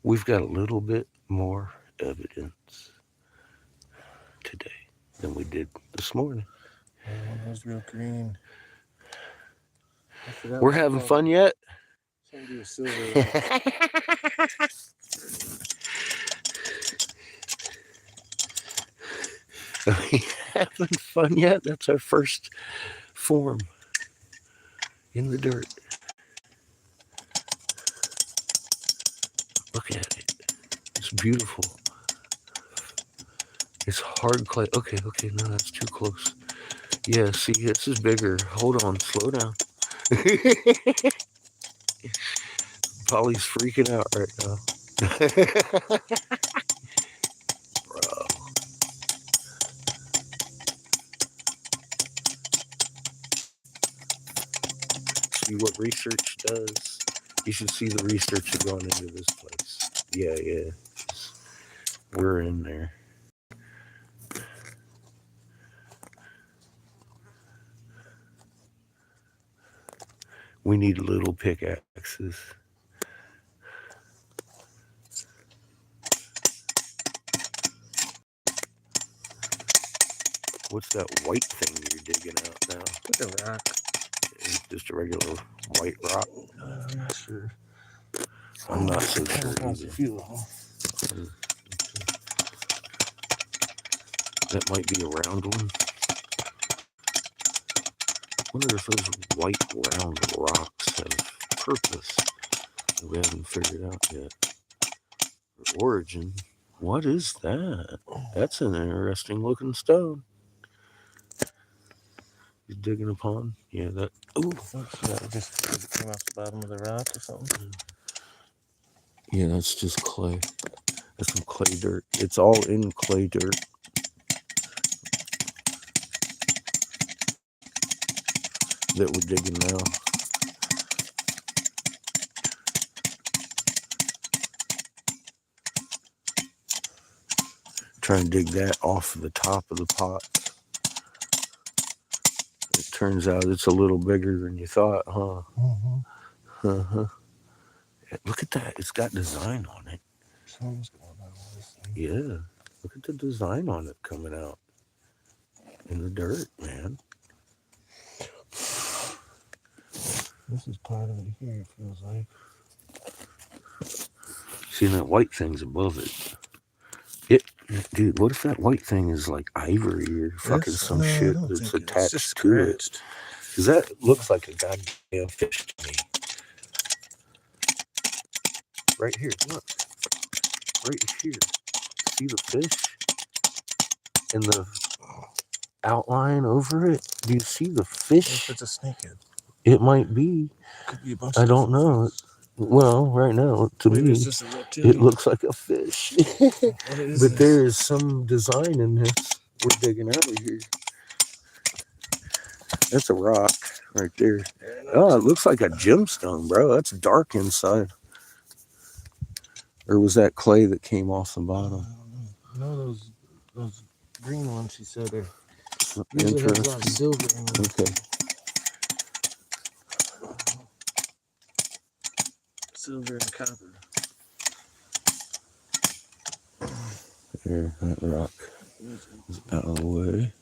We've got a little bit more evidence today than we did this morning. Yeah, one was real green. We're having fun yet? Somebody was silver. Are we having fun yet? That's our first form in the dirt. Look at it. It's beautiful. It's hard clay. Okay, no, that's too close. Yeah, see, this is bigger. Hold on, slow down. Polly's freaking out right now. Bro. See what research does? You should see the research that's gone into this place. Yeah. We're in there. We need little pickaxes. What's that white thing you're digging out now? Look at rock. It's just a regular white rock. I'm not sure. I'm not so sure either. That might be a round one. I wonder if those white round rocks have purpose that we haven't figured out yet. Or origin. What is that? That's an interesting looking stone. He's digging a pond. Yeah, that. Ooh. That just came off the bottom of the rock or something. Yeah, that's just clay. That's some clay dirt. It's all in clay dirt. That we're digging now. Try and dig that off the top of the pot. Turns out it's a little bigger than you thought, huh? Mm-hmm. Uh-huh. Look at that. It's got design on it. Something's going on with this thing. Yeah. Look at the design on it coming out in the dirt, man. This is part of it here, it feels like. See, that white thing's above it. Dude, what if that white thing is like ivory or fucking some shit that's attached to it? Because that looks like a goddamn fish to me. Right here, look. Right here. See the fish? And the outline over it? Do you see the fish? If it's a snakehead. It might be. Could be a bunch I of don't know. things. Well, right now, to me, it looks like a fish. But there is some design in this we're digging out of here. That's a rock right there. Oh, it looks like a gemstone, bro. That's dark inside. Or was that clay that came off the bottom? No, those green ones she said are usually have a lot of silver in them. Okay. Silver and copper. There, that rock is out of the way.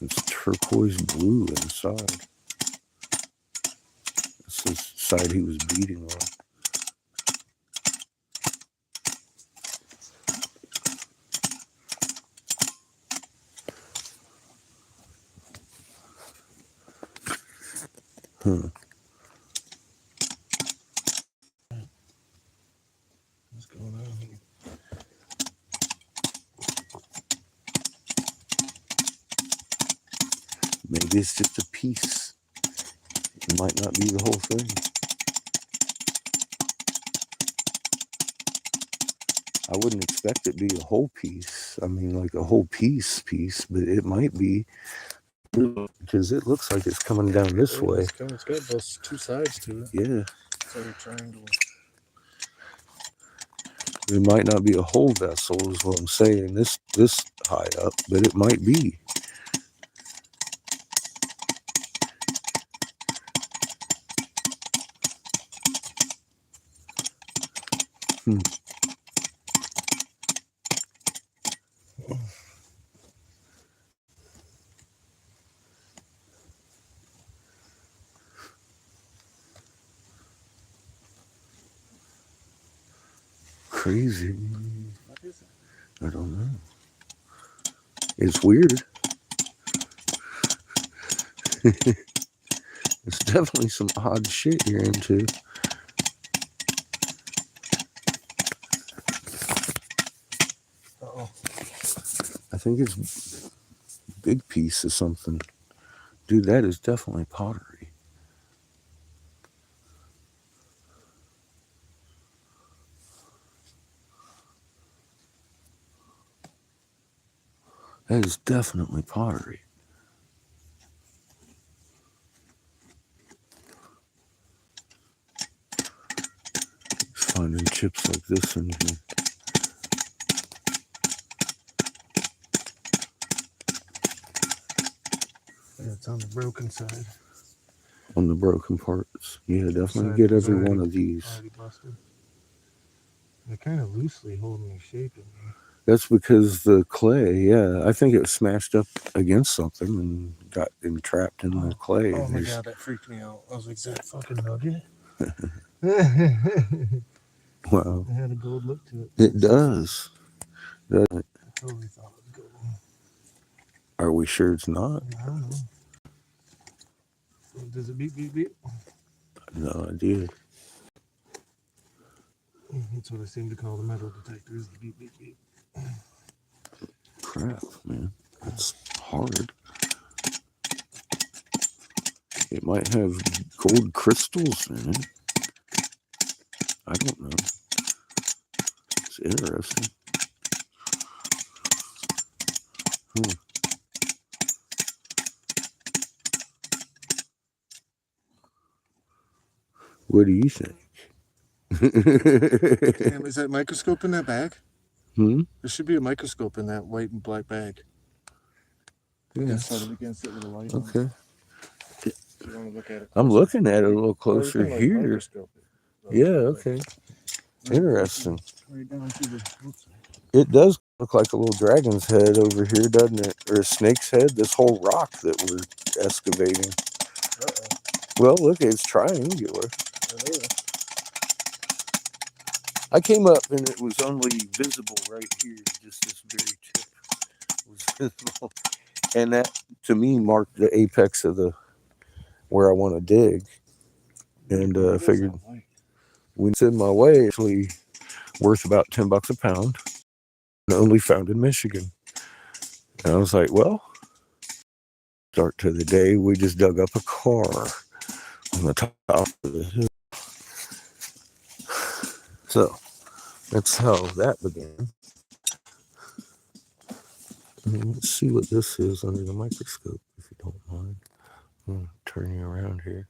It's turquoise blue inside. That's the side he was beating on. What's going on here? Maybe it's just a piece. It might not be the whole thing. I wouldn't expect it to be a whole piece. I mean, like a whole piece, but it might be. Because it looks like it's coming down this way. It's got those two sides to it. Yeah. It's like a triangle. It might not be a whole vessel, is what I'm saying. This high up, but it might be. Crazy. What is it? I don't know. It's weird. It's definitely some odd shit you're into. Uh-oh. I think it's a big piece of something. Dude, that is definitely pottery. That is definitely pottery. Finding chips like this in here. Yeah, it's on the broken side. On the broken parts. Yeah, definitely get every one of these. Already busted. They're kind of loosely holding their shape in here. That's because the clay, yeah, I think it was smashed up against something and got entrapped in the clay. Oh my god, that freaked me out. I was like, is that a fucking nugget? Wow. It had a gold look to it. It does. I totally thought it was gold. Are we sure it's not? I don't know. Does it beep, beep, beep? No idea. That's what I seem to call the metal detectors. Beep, beep, beep. Crap, man. That's hard. It might have gold crystals in it. I don't know. It's interesting. What do you think? Damn, is that microscope in that bag? Hmm? There should be a microscope in that white and black bag. Yeah. Set it against it with a light. Okay. If you want to look at it. I'm looking at it a little Or you closer can, like, here. microscope it. Yeah, okay. Right Interesting. Right down to the. Oops. It does look like a little dragon's head over here, doesn't it? Or a snake's head, this whole rock that we're excavating. Well, look, it's triangular. It is. I came up and it was only visible right here, just this very tip was visible. And that, to me, marked the apex of the where I want to dig. And figured when it's in my way, it's actually worth about $10 a pound. And only found in Michigan. And I was like, well, start to the day, we just dug up a car on the top of the hill. So that's how that began. Let's see what this is under the microscope, if you don't mind. I'm going to turn you around here.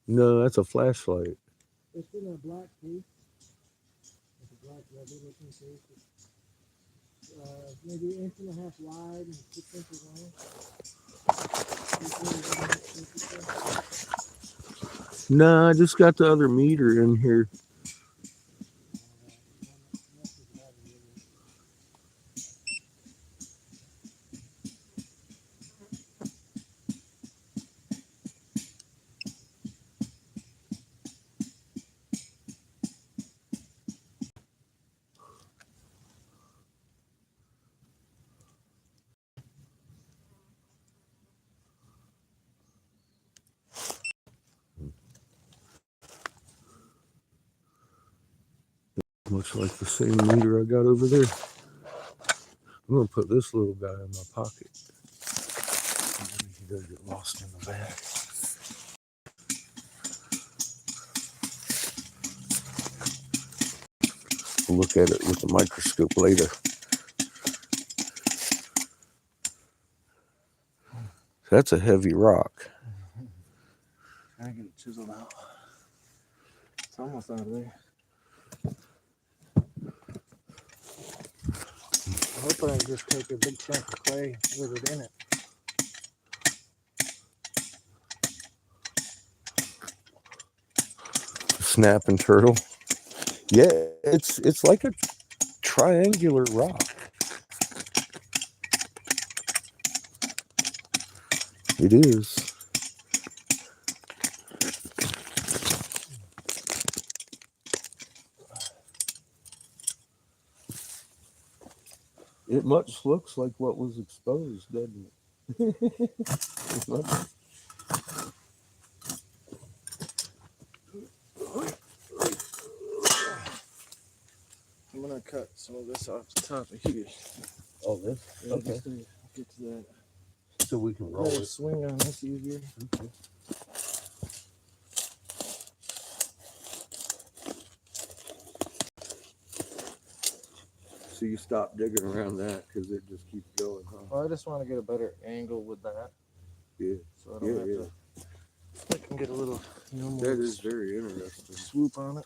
No, that's a flashlight. It's in a black case. It's a black rubber looking case. It's maybe 1.5 inches wide and 6 inches long. No, I just got the other meter in here. Looks like the same meter I got over there. I'm going to put this little guy in my pocket. Maybe he doesn't get lost in the bag. We'll look at it with the microscope later. That's a heavy rock. Trying to get it chiseled out. It's almost out of there. I hope I can just take a big chunk of clay with it in it. Snapping turtle. Yeah, it's like a triangular rock. It is. It much looks like what was exposed, doesn't it? I'm gonna cut some of this off the top of here. Oh, this? Yeah, Okay. just to get to that. So we can roll it. Swing on this easier. Okay. So you stop digging around that because it just keeps going, huh? Well, I just want to get a better angle with that. Yeah. So I don't have to. I can get a little. That is very interesting. Swoop on it.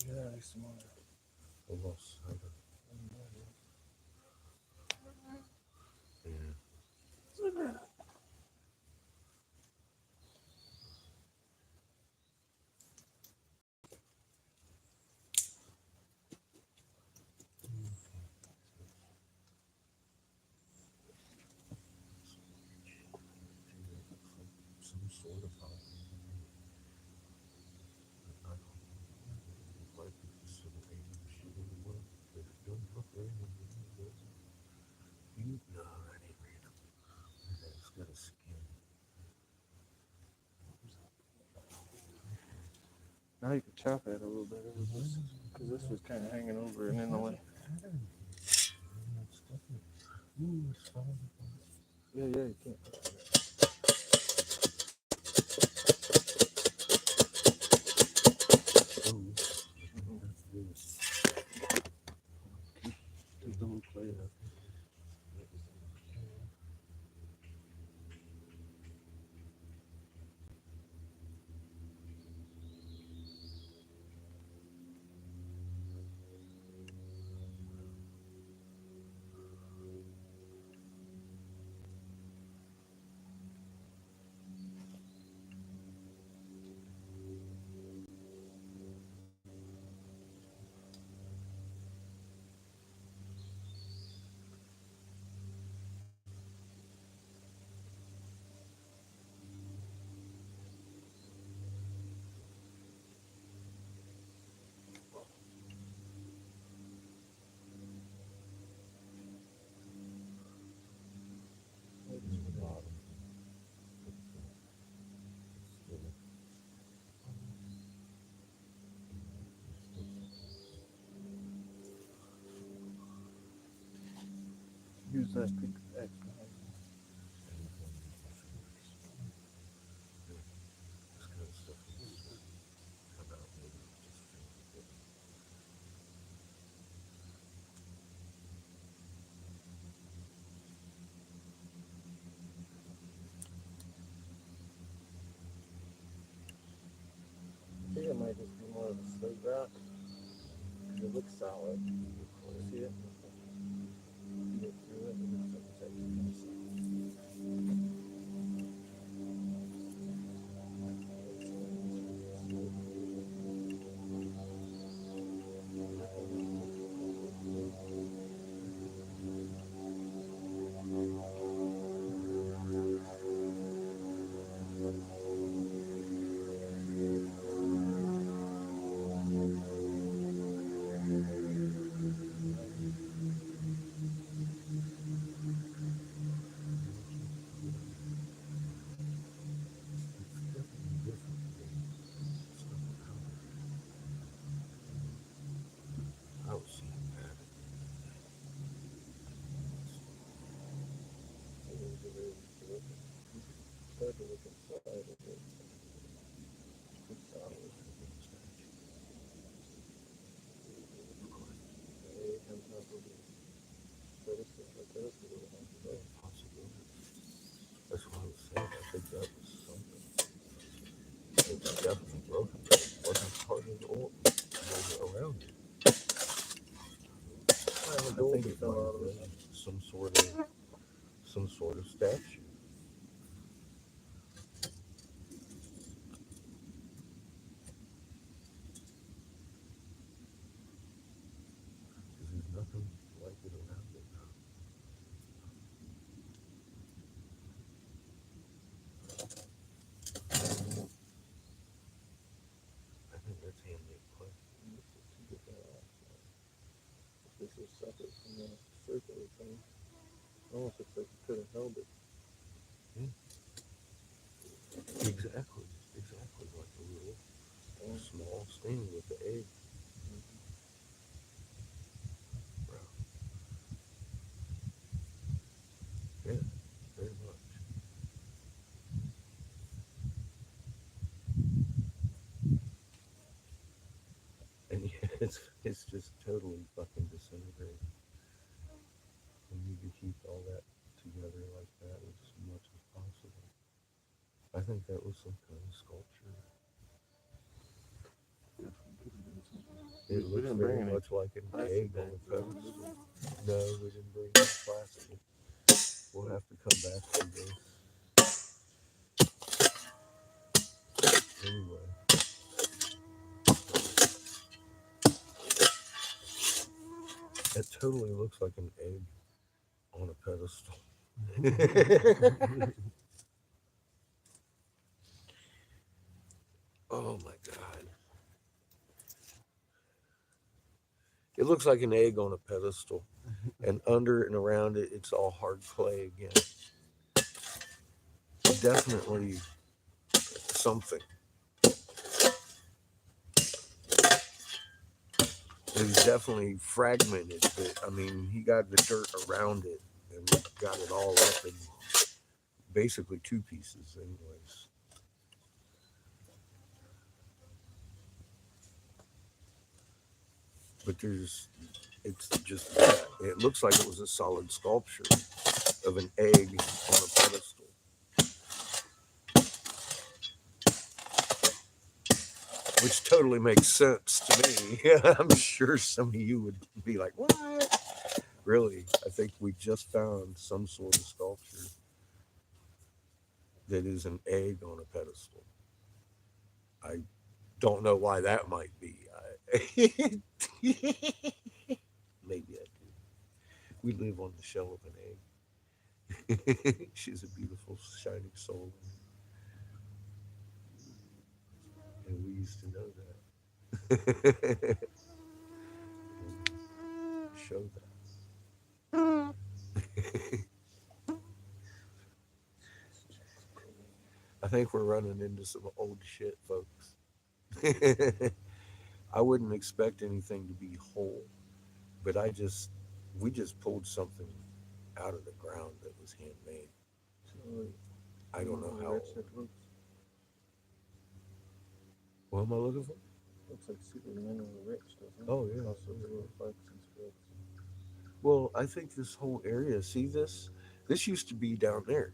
Yeah, some more. Almost. Some sort of Now you can chop it a little better with this, because this was kind of hanging over and in the way. Yeah, you can't. Just don't play it. Use that pickaxe. I think it might just be more of a slate rock. It looks solid. See it? You get through it, it looks like it's actually kind of solid. Start to look inside of it. It's solid. It comes up with it. But it's like this, it would have to go. That's what I was saying. I think that was something. It's definitely broken. It wasn't part of the oil around it. I think it fell out of it. Some sort of statue. Because there's nothing like it around it. I think that's handmade clay. This is separate from the circular thing. Almost looks like you could have held it. Exactly like a little small stain with the egg. Bro. Yeah, very much. And yeah, it's just totally fucking disintegrated. We need to keep all that together like that as much as possible. I think that was some kind of sculpture. It looks very much like an egg on a pedestal. No, we didn't bring any plastic. We'll have to come back to this. Anyway. It totally looks like an egg on a pedestal. Oh my God. It looks like an egg on a pedestal. And under and around it, it's all hard clay again. Definitely something. It was definitely fragmented, but I mean, he got the dirt around it and got it all up in basically two pieces, anyways. But it's just, it looks like it was a solid sculpture of an egg on a pedestal. Which totally makes sense to me. I'm sure some of you would be like, what? Really? I think we just found some sort of sculpture that is an egg on a pedestal. I don't know why that might be. Maybe I do. We live on the shell of an egg. She's a beautiful, shining soul. And we used to know that. Show that. I think we're running into some old shit, folks. I wouldn't expect anything to be whole, but we just pulled something out of the ground that was handmade. So, I don't know how. rich that looks. What am I looking for? Looks like super mineral rich, doesn't it? Oh, yeah. Also, the little flecks and sprigs. Well, I think this whole area, see this? This used to be down there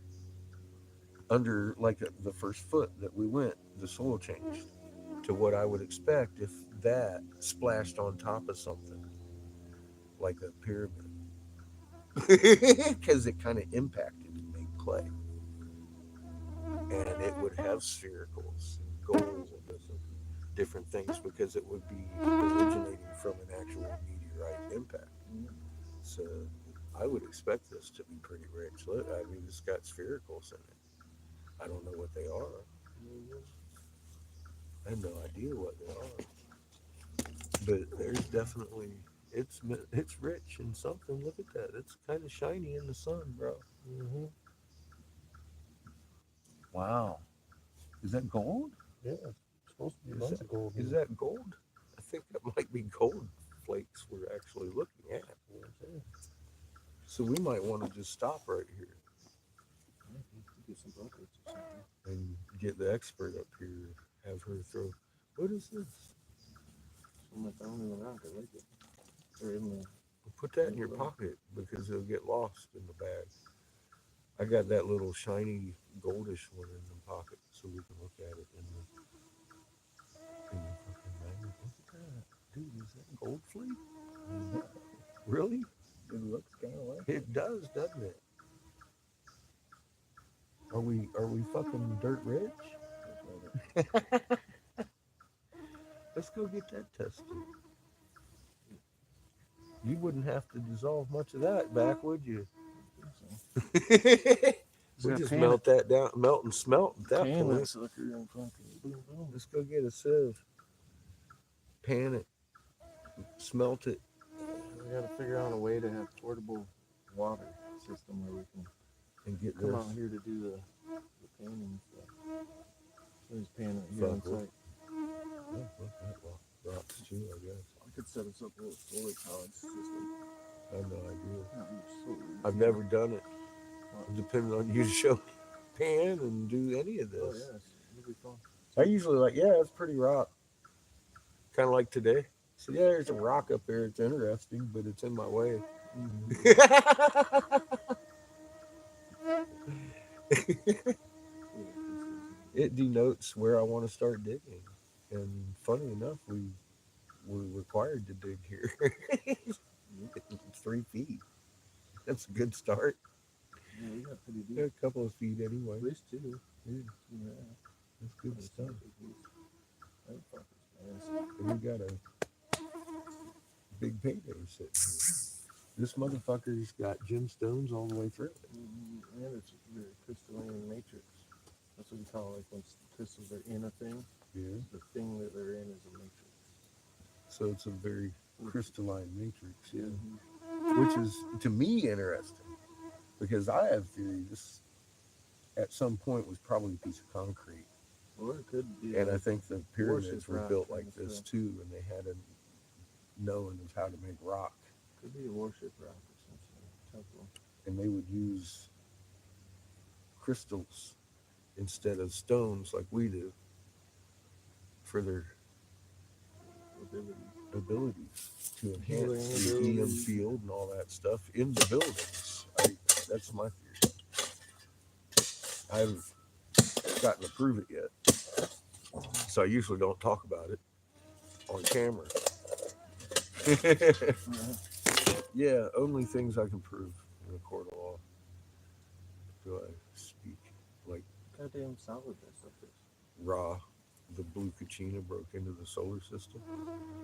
under like the first foot that we went, the soil changed to what I would expect if that splashed on top of something like a pyramid. Because it kind of impacted and made clay. And it would have sphericals and gold and different things because it would be originating from an actual meteorite impact. So I would expect this to be pretty rich. Look, I mean, it's got sphericals in it. I don't know what they are. I have no idea what they are. But there's definitely it's rich in something. Look at that. It's kind of shiny in the sun, bro. Mm-hmm. Wow. Is that gold? Yeah, it's supposed to be a Is bunch that, of gold. is that gold? I think that might be gold flakes we're actually looking at. So we might want to just stop right here Get some buckets or something. and get the expert up here, have her throw. What is this? I'm like, I don't even know. I like it. Or in the. Put that in your pocket because it'll get lost in the bag. I got that little shiny goldish one in the pocket so we can look at it in the fucking magnet. Look at that. Dude, is that gold flake? Really? It looks kind of like It does, doesn't it? Are we fucking dirt rich? Let's go get that tested. You wouldn't have to dissolve much of that back, would you? We just melt that down, melt and smelt at that pan point. that sucker and fucking boom, boom. Let's go get a sieve, pan it, smelt it. We got to figure out a way to have portable water system where we can And get come this. out here to do the painting and stuff. So just pan it here on Fuck, site. Rocks too, I guess. I could set us up a little solar powered system. I have no idea. Solar. I've never done it. Depending on you to show me pan and do any of Oh, this. yes. It'll be fun. I usually like, yeah, it's pretty rock. Kind of like today. So yeah, there's a rock up there. It's interesting, but it's in my way. It denotes where I want to start digging. And funny enough, we're required to dig here. 3 feet. That's a good start. Yeah, we got pretty deep. Yeah, a couple of feet anyway. At least 2. Yeah, Yeah. that's good stuff. That fucker's nice. And we got a big payday sitting here. This motherfucker's got gemstones all the way through it. And it's very crystalline matrix. That's what we call it, like when crystals are in a thing. Yeah. The thing that they're in is a matrix. So it's a very crystalline matrix, yeah. Mm-hmm. Which is to me interesting because I have theory this at some point was probably a piece of concrete. Or it could be. And I think the pyramids were rock built kind like of this stuff. too, and they had knowing of how to make rock. Could be a warship rock or something. Temple. And they would use crystals instead of stones like we do for their abilities to enhance the EM field and all that stuff in the buildings. That's my theory. I haven't gotten to prove it yet, so I usually don't talk about it on camera. Yeah, only things I can prove in a court of law do I speak. Like goddamn solid that stuff is. Ra, the blue Kachina broke into the solar system.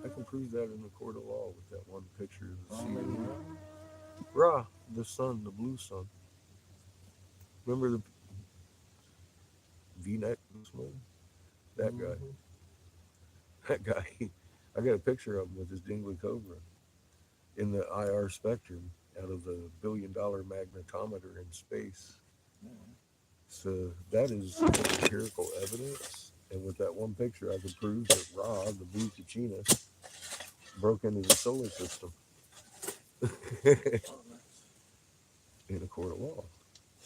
I can prove that in the court of law with that one picture of the sea. Ra, the sun, the blue sun. Remember the V-neck this morning? That guy. That guy. I got a picture of him with his Dingley Cobra in the IR spectrum out of the $1 billion magnetometer in space. So that is empirical evidence. And with that one picture, I could prove that Ra, the blue Kachina, broke into the solar system in a court of law.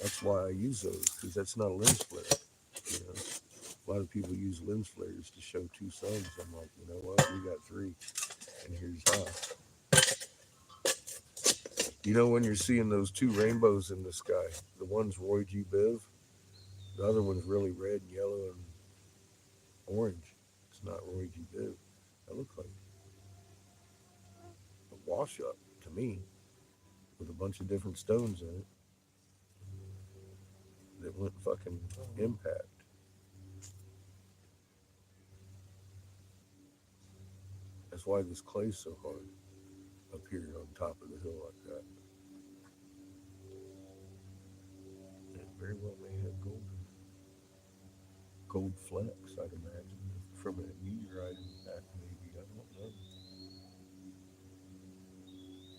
That's why I use those, because that's not a lens flare. You know, a lot of people use lens flares to show two suns. I'm like, you know what? We got three, and here's how. You know, when you're seeing those two rainbows in the sky, the one's Roy G. Biv, the other one's really red, and yellow, and orange. It's not Roy G. Biv. That looks like a wash up to me with a bunch of different stones in it that went fucking impact. That's why this clay's so hard up here on top of the hill like that. It very well may have gold flecks, I'd imagine, from a meteorite impact, maybe. I don't know.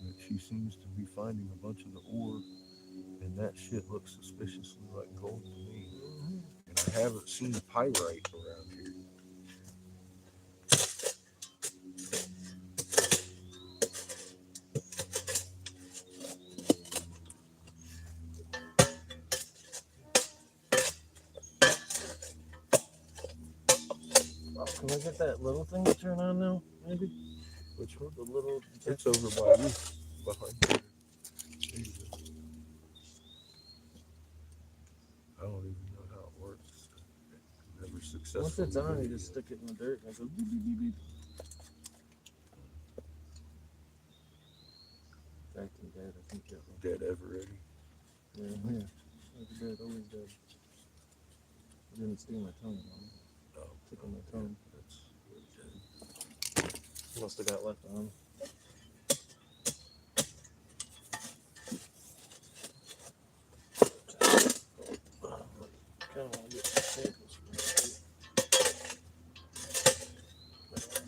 But she seems to be finding a bunch of the ore, and that shit looks suspiciously like gold to me. And I haven't seen pyrite around here. Can I get that little thing to turn on now? Maybe? Which one? The little. It's over by you, behind you. There you go. I don't even know how it works. Never successfully. Once it's on, you just stick it in the dirt and it goes beep, beep, beep, beep. Acting dead, I think that one. Dead ever ready. Yeah, yeah. Never dead, always dead. I didn't steal my tongue, man. Oh, Tickle my tongue. That's dead. Must have got left on. Kind of want to get some samples from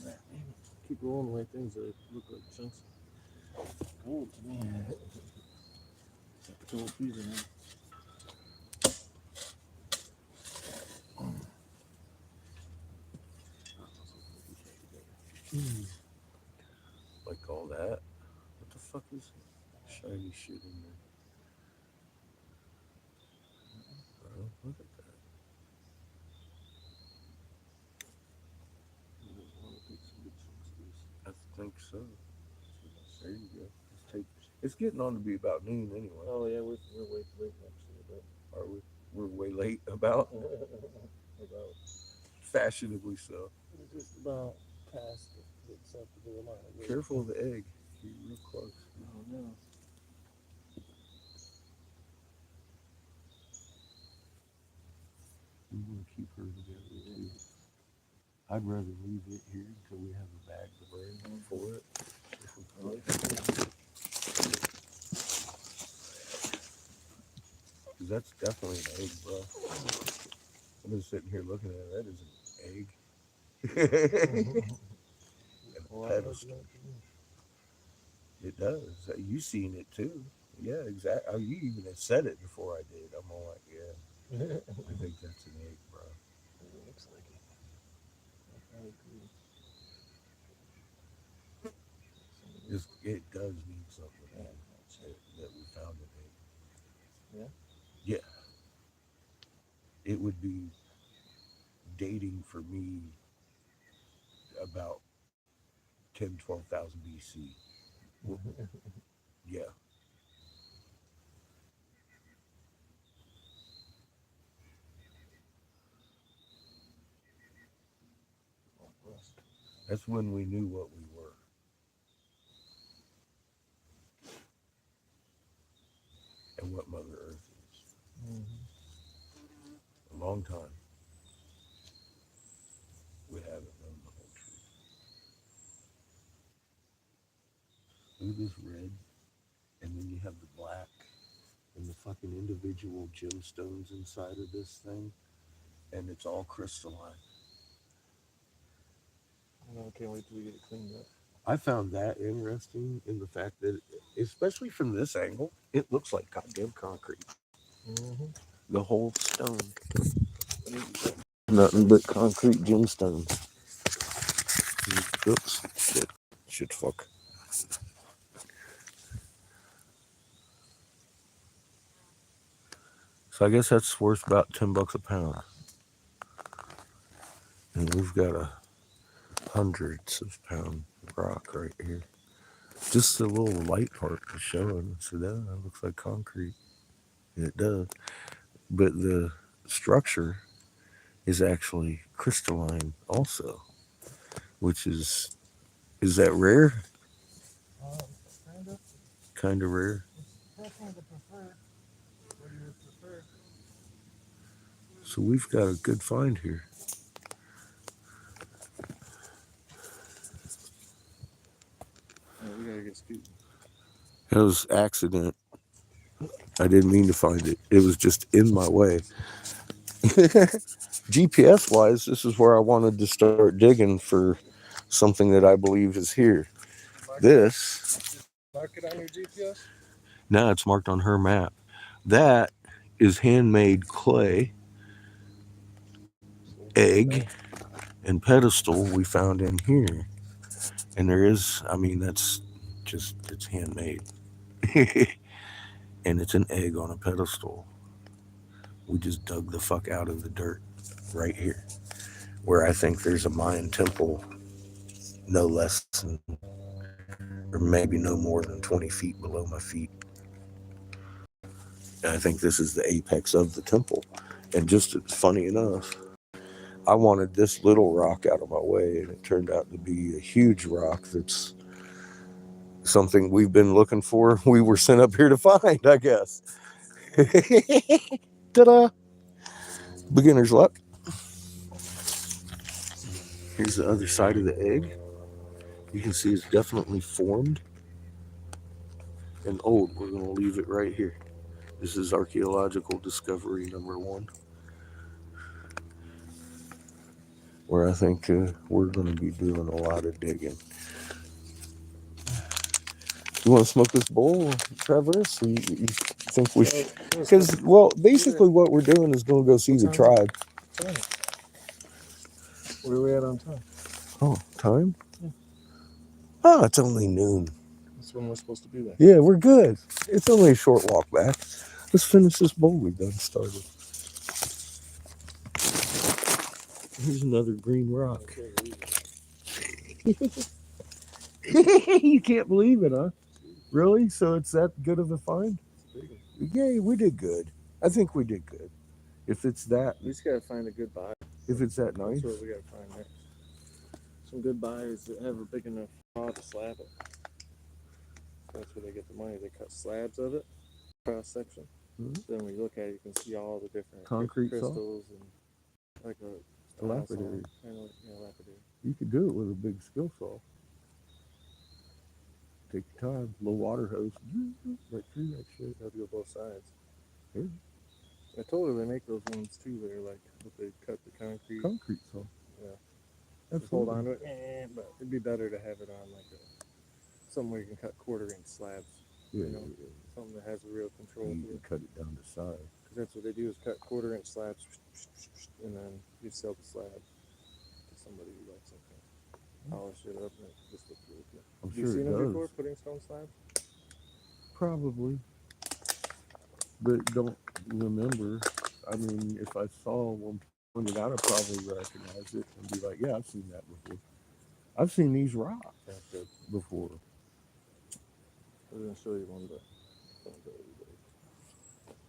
that. Keep rolling away things that look like chunks of gold to me. Gold fever, man. Like all that. What the fuck is shiny shit in there? Oh, look at that. I think so. There you go. It's getting on to be about noon anyway. Oh yeah, we're way late actually, but Are we? We're way late about. about Fashionably so. we're just about past the acceptable amount of weight. Careful of the egg. You're real close. Oh no. We want to keep her together too. I'd rather leave it here until we have a bag to bring for it. Because that's definitely an egg, bro. I've been sitting here looking at it. That is an egg. And a pedestal. It does. You seen it too. Yeah, exactly. Oh, you even had said it before I did. I'm all like, yeah. I think that's an egg, bro. It looks like it. I agree. It does mean something, man, that we found it. Yeah. Yeah, it would be dating for me about 10, 12,000 BC. Yeah. That's when we knew what we were. And what Mother Earth is. Mm-hmm. A long time, we haven't known the whole truth. Look at this red, and then you have the black, and the fucking individual gemstones inside of this thing, and it's all crystalline. I can't wait till we get it cleaned up. I found that interesting in the fact that, especially from this angle, it looks like goddamn concrete. Mm-hmm. The whole stone. Nothing but concrete gemstones. Oops. Shit, fuck. So I guess that's worth about $10 a pound. And we've got a hundreds of pound rock right here. Just a little light part is showing. So that looks like concrete. It does. But the structure is actually crystalline also, which is that rare? Kind of. Kind of rare. It's definitely the preferred. What do you prefer? So we've got a good find here. Yeah, we gotta get scooting. It was accident. I didn't mean to find it. It was just in my way. GPS wise, this is where I wanted to start digging for something that I believe is here. This, Mark it on your GPS. now it's marked on her map. That is handmade clay, egg, and pedestal we found in here. And there is, I mean, that's just, it's handmade. And it's an egg on a pedestal. We just dug the fuck out of the dirt right here, where I think there's a Mayan temple no less than, or maybe no more than 20 feet below my feet. And I think this is the apex of the temple. And just funny enough, I wanted this little rock out of my way, and it turned out to be a huge rock that's something we've been looking for. We were sent up here to find, I guess. Ta-da! Beginner's luck. Here's the other side of the egg. You can see it's definitely formed and old. We're going to leave it right here. This is archaeological discovery number 1, where I think we're going to be doing a lot of digging. You want to smoke this bowl, Traverse? Or you think we should? Because, well, basically what we're doing is going to go see the tribe. Where are we at on time? Oh, time? Yeah. Oh, it's only noon. That's when we're supposed to be there. Yeah, we're good. It's only a short walk back. Let's finish this bowl we done started. Here's another green rock. You can't believe it, huh? Really? So it's that good of a find? Yeah, we did good. I think we did good. If it's that, We just gotta find a good buy. if it's that nice, That's what we gotta find next. Some good buyers that have a big enough saw to slab it. That's where they get the money. They cut slabs of it, cross section. Mhm. Then when you look at it, you can see all the different Concrete saw? crystals and like a lapidary. Kind of, yeah, lapidary. You could do it with a big skill saw. Take your time, low water hose, right through that shit. You have to go both sides. Yeah. I told her they make those ones too. They're like, what they cut the concrete. Concrete saw. Yeah. That's Hold on to it, but it'd be better to have it on like something where you can cut 1/4 inch slabs. Yeah, You know, something that has a real control. you can cut it down to size. Because that's what they do is cut 1/4 inch slabs, and then you sell the slab to somebody who likes something. polish it up and it just looks really good. I'm Have you sure seen it them does. before putting stone slabs? Probably, but don't remember. I mean, if I saw one pointed out, I'd probably recognize it and be like, "Yeah, I've seen that before. I've seen these rocks That's good. before." I'm gonna show you one day.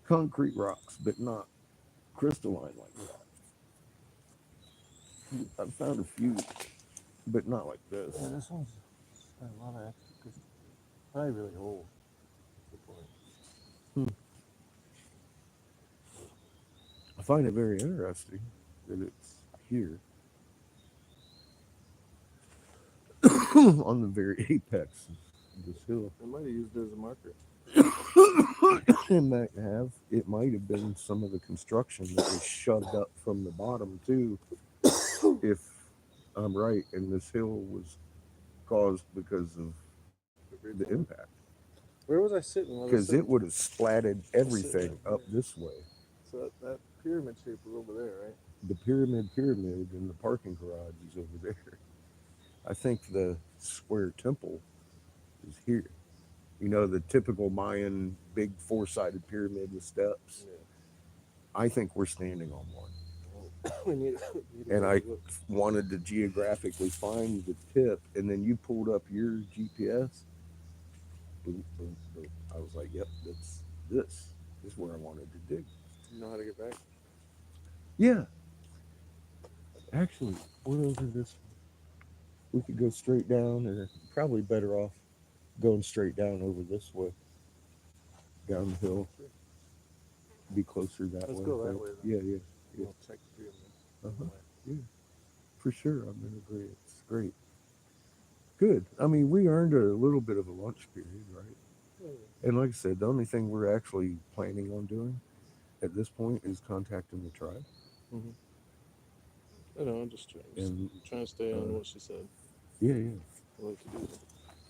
Concrete rocks, but not crystalline like that. I've found a few, but not like this. Yeah, this one's got a lot of extra crystal. Probably really old. That's the point. I find it very interesting that it's here on the very apex of this hill. They might have used it as a marker. It might have. It might have been some of the construction that was shoved up from the bottom too. If I'm right, and this hill was caused because of the impact, Where was I sitting? because it would have splatted everything right up this way. So that pyramid shape was over there, right? The pyramid, and the parking garage is over there. I think the square temple is here. You know, the typical Mayan big four-sided pyramid with steps. Yeah. I think we're standing on one. we need to And go I look. wanted to geographically find the tip, and then you pulled up your GPS. Boom, boom, boom. I was like, "Yep, that's this. This is where I wanted to dig." You know how to get back? Yeah, actually, we're over this. We could go straight down, or probably better off going straight down over this way, down the hill. Be closer that Let's way. go I that think. way then. Yeah, yeah, yeah. We'll check the pyramid. Uh-huh. Yeah, for sure. I'm in agreement. It's great. Good. I mean, we earned a little bit of a lunch period, right? Yeah. And like I said, the only thing we're actually planning on doing at this point is contacting the tribe. Mm-hmm. I know. I'm just And trying to stay on what she said. yeah, yeah. I like to do that.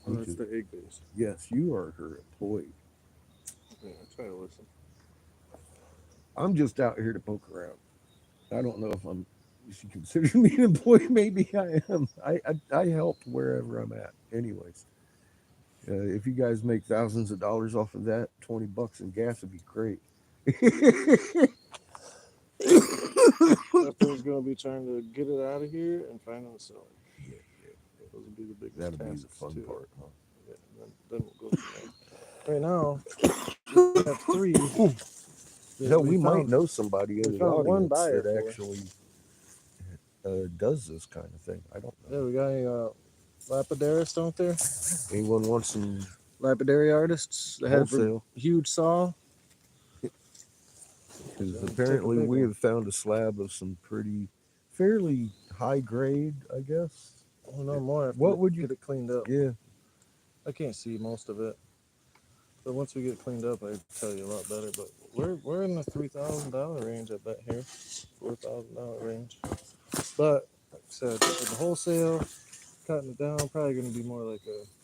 Me Oh, that's too. the egg base. Yes, you are her employee. Yeah, I try to listen. I'm just out here to poke around. I don't know if I'm. If you consider me an employee, maybe I am. I help wherever I'm at. Anyways, if you guys make thousands of dollars off of that, $20 in gas would be great. After we're gonna be trying to get it out of here and find a seller. Yeah, Those will be the biggest that'll be the tasks fun too. part, huh? Yeah, and then we'll go from there. Right now, we have three. Hell, we might know somebody in we the found one audience buyer that for. actually does this kind of thing. I don't Yeah, know. we got any lapidarists out there? Anyone wants some Lapidary artists that have a wholesale? huge saw. Because Take a apparently big we one. have found a slab of some pretty, fairly high grade, I guess. We'll know more after What we would you? get it cleaned up. Yeah, I can't see most of it, but once we get it cleaned up, I can tell you a lot better. But we're in the $3,000 range, I bet here, $4,000 range. But like I said, with the wholesale, cutting it down, probably going to be more like a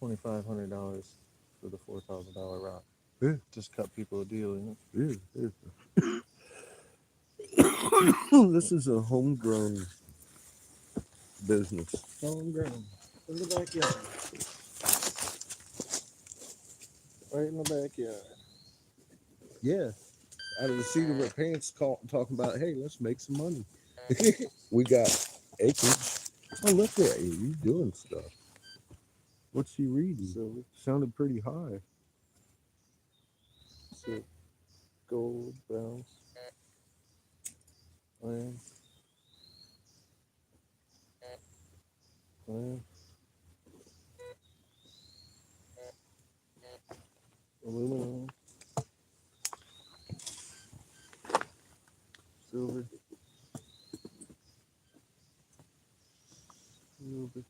$2,500 for the $4,000 rock. yeah, Just cut people a deal, you know. yeah. This is a homegrown business. Homegrown in the backyard, right in the backyard. Yeah, out of the seat of our pants, talking about, hey, let's make some money. We got acreage. Oh, look at you, you doing stuff. What's she reading? Silver, Sounded pretty high. silver, gold, browns, iron, iron, aluminum, silver, silver.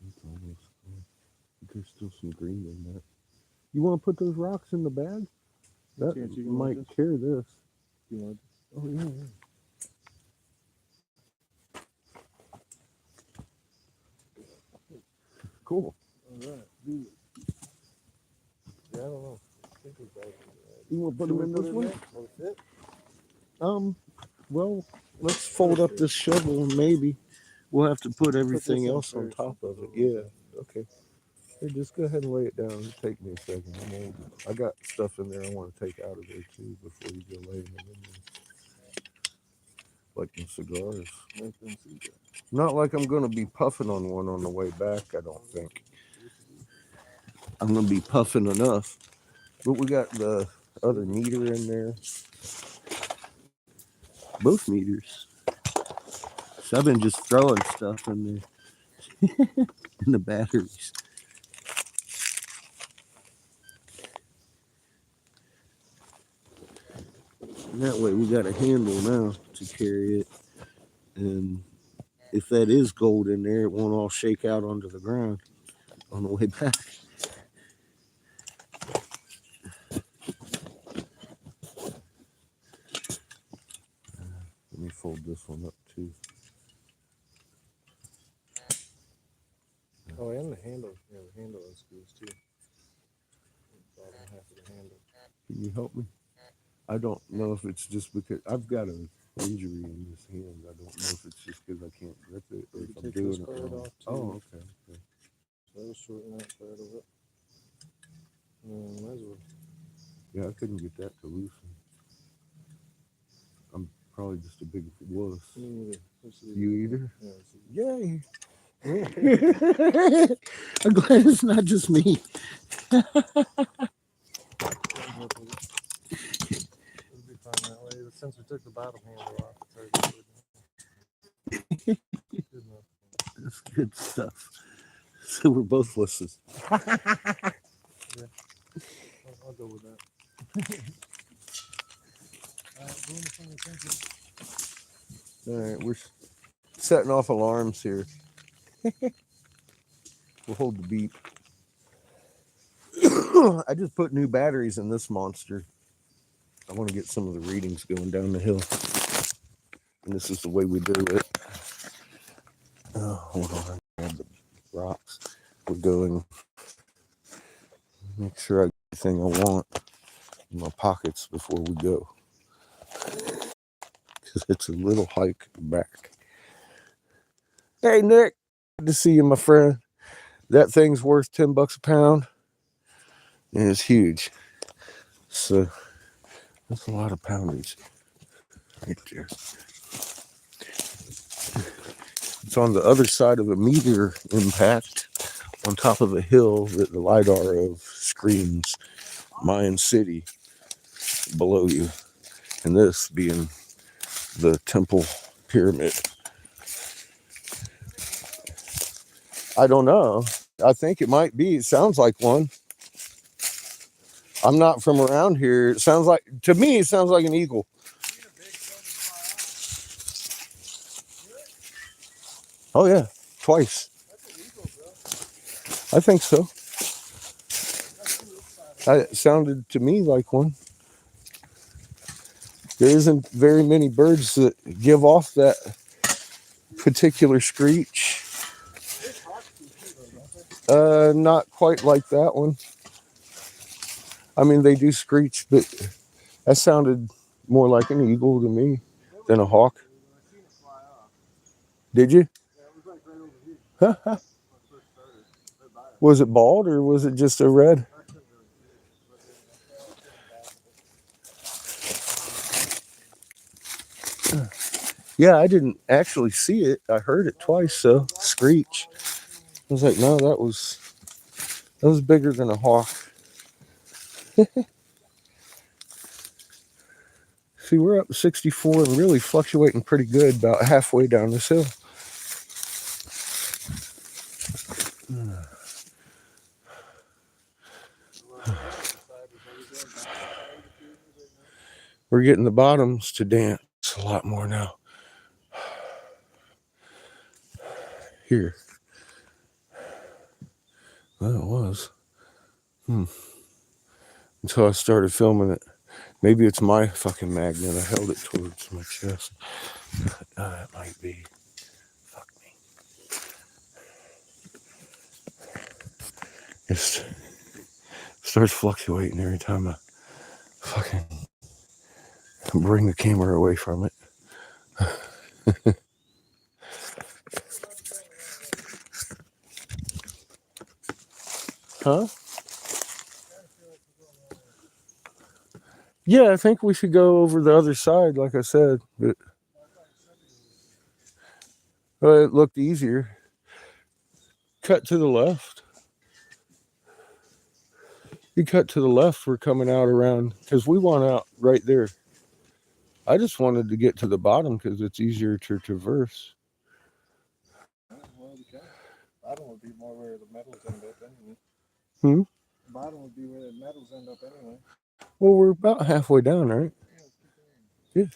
It's almost gone. There's still some green in that. You want to put those rocks in the bag? That Chance you can might like this? carry this. You know, Oh yeah, yeah. Cool. all right, dude. Yeah, I don't know. think we got it. You want to put Should them we in put this it in one? there? Will it fit? Well, let's fold up this shovel and maybe we'll have to put everything else on top of it. Yeah. Okay. Hey, just go ahead and lay it down. It'll take me a second. I got stuff in there I want to take out of there too before you go laying them in there. Like them cigars. Not like I'm going to be puffing on one on the way back, I don't think. I'm going to be puffing enough. But we got the other meter in there. Both meters. So I've been just throwing stuff in there. In the batteries. And that way we got a handle now to carry it. And if that is gold in there, it won't all shake out onto the ground on the way back. Let me fold this one up too. Oh, and the handle. Yeah, the handle unscrews too. Bottom half of the handle. Can you help me? I don't know if it's just because I've got an injury in this hand. I don't know if it's just because I can't grip it or if I'm doing it wrong. Oh, okay. So that'll shorten that part of it. Might as well. Yeah, I couldn't get that to loosen. I'm probably just a big wuss. Me neither. You either? Yeah, Yay! I'm glad it's not just me. It'll be fine that way. Since we took the bottom handle off, it's already good. Good enough. That's good stuff. So we're both wusses. Yeah, I'll go with that. All right, we're setting off alarms here. We'll hold the beep. I just put new batteries in this monster. I want to get some of the readings going down the hill. And this is the way we do it. Oh, hold on. I grab the rocks. We're going. Make sure I get everything I want in my pockets before we go. Because it's a little hike back. Hey, Nick. Good to see you, my friend. That thing's worth $10 a pound. And it's huge. So that's a lot of poundage right there. It's on the other side of a meteor impact on top of a hill that the LiDAR of screams Mayan City below you. And this being the temple pyramid. I don't know. I think it might be. It sounds like one. I'm not from around here. It sounds like, to me, it sounds like an eagle. Oh, yeah. Twice. I think so. It sounded to me like one. There isn't very many birds that give off that particular screech. Not quite like that one. I mean, they do screech, but that sounded more like an eagle to me than a hawk. Did you? Was it bald or was it just a red? Yeah, I didn't actually see it. I heard it twice, so screech. I was like, no, that was bigger than a hawk. See, we're up 64 and really fluctuating pretty good about halfway down this hill. We're getting the bottoms to dance a lot more now. Here. Well, it was. Until I started filming it. Maybe it's my fucking magnet. I held it towards my chest. It might be. Fuck me. It's starts fluctuating every time I fucking bring the camera away from it. Huh? Yeah, I think we should go over the other side, like I said. But it looked easier. Cut to the left. You cut to the left, we're coming out around, because we want out right there. I just wanted to get to the bottom because it's easier to traverse. Well, we can. Bottom would be more where the metals end up anyway. Hmm? Bottom would be where the metals end up anyway. Well, we're about halfway down, right? Yeah.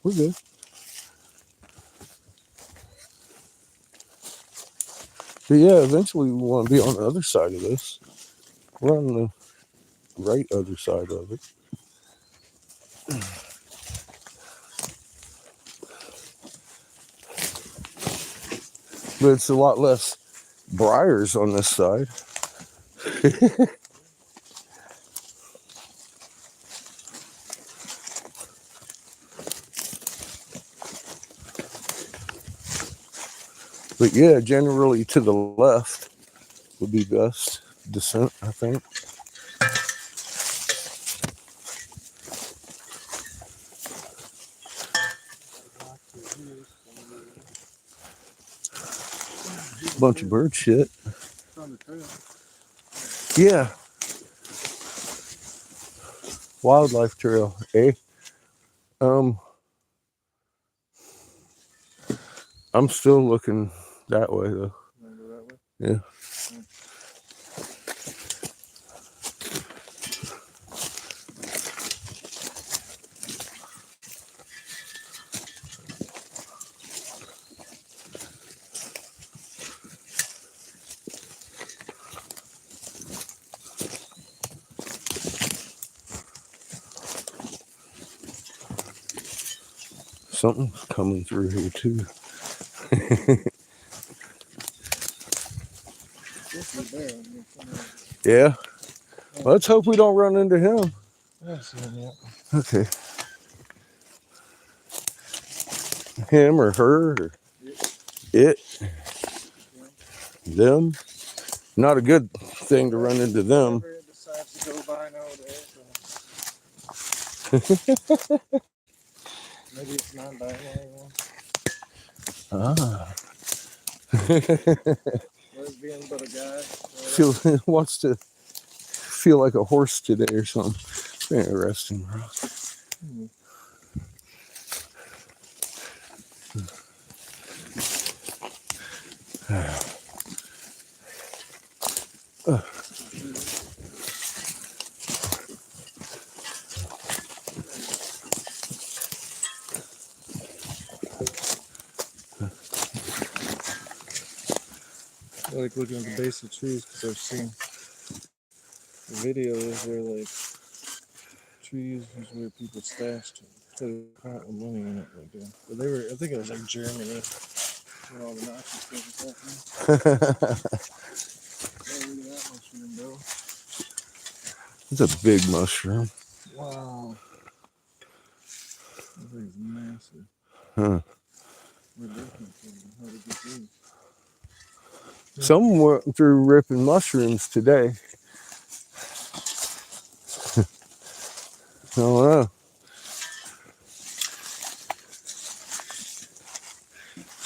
We're good. But yeah, eventually we want to be on the other side of this. We're on the right other side of it. But it's a lot less briars on this side. But yeah, generally to the left would be best descent, I think. Bunch of bird shit. It's on the trail. Yeah. Wildlife trail, eh? I'm still looking that way though. Wanna go that way? Yeah. Something's coming through here too. Yeah. Let's hope we don't run into him. I see him, yeah. Okay. Him or her or it. Them. Not a good thing to run into them. Whoever decides to go by nowadays. Maybe it's non-binary one. Ah. Lesbian, but a guy. Wants to feel like a horse today or something. Interesting, bro. I like looking at the base of trees because I've seen videos where like trees is where people stashed put pot and money in it like that. But they were, I think it was like Germany where all the Nazi stuff was happening. Oh, look at that mushroom, bro. It's a big mushroom. Wow. That thing's massive. Huh. Where'd they come from? How did they get these? Someone went through ripping mushrooms today. I don't know.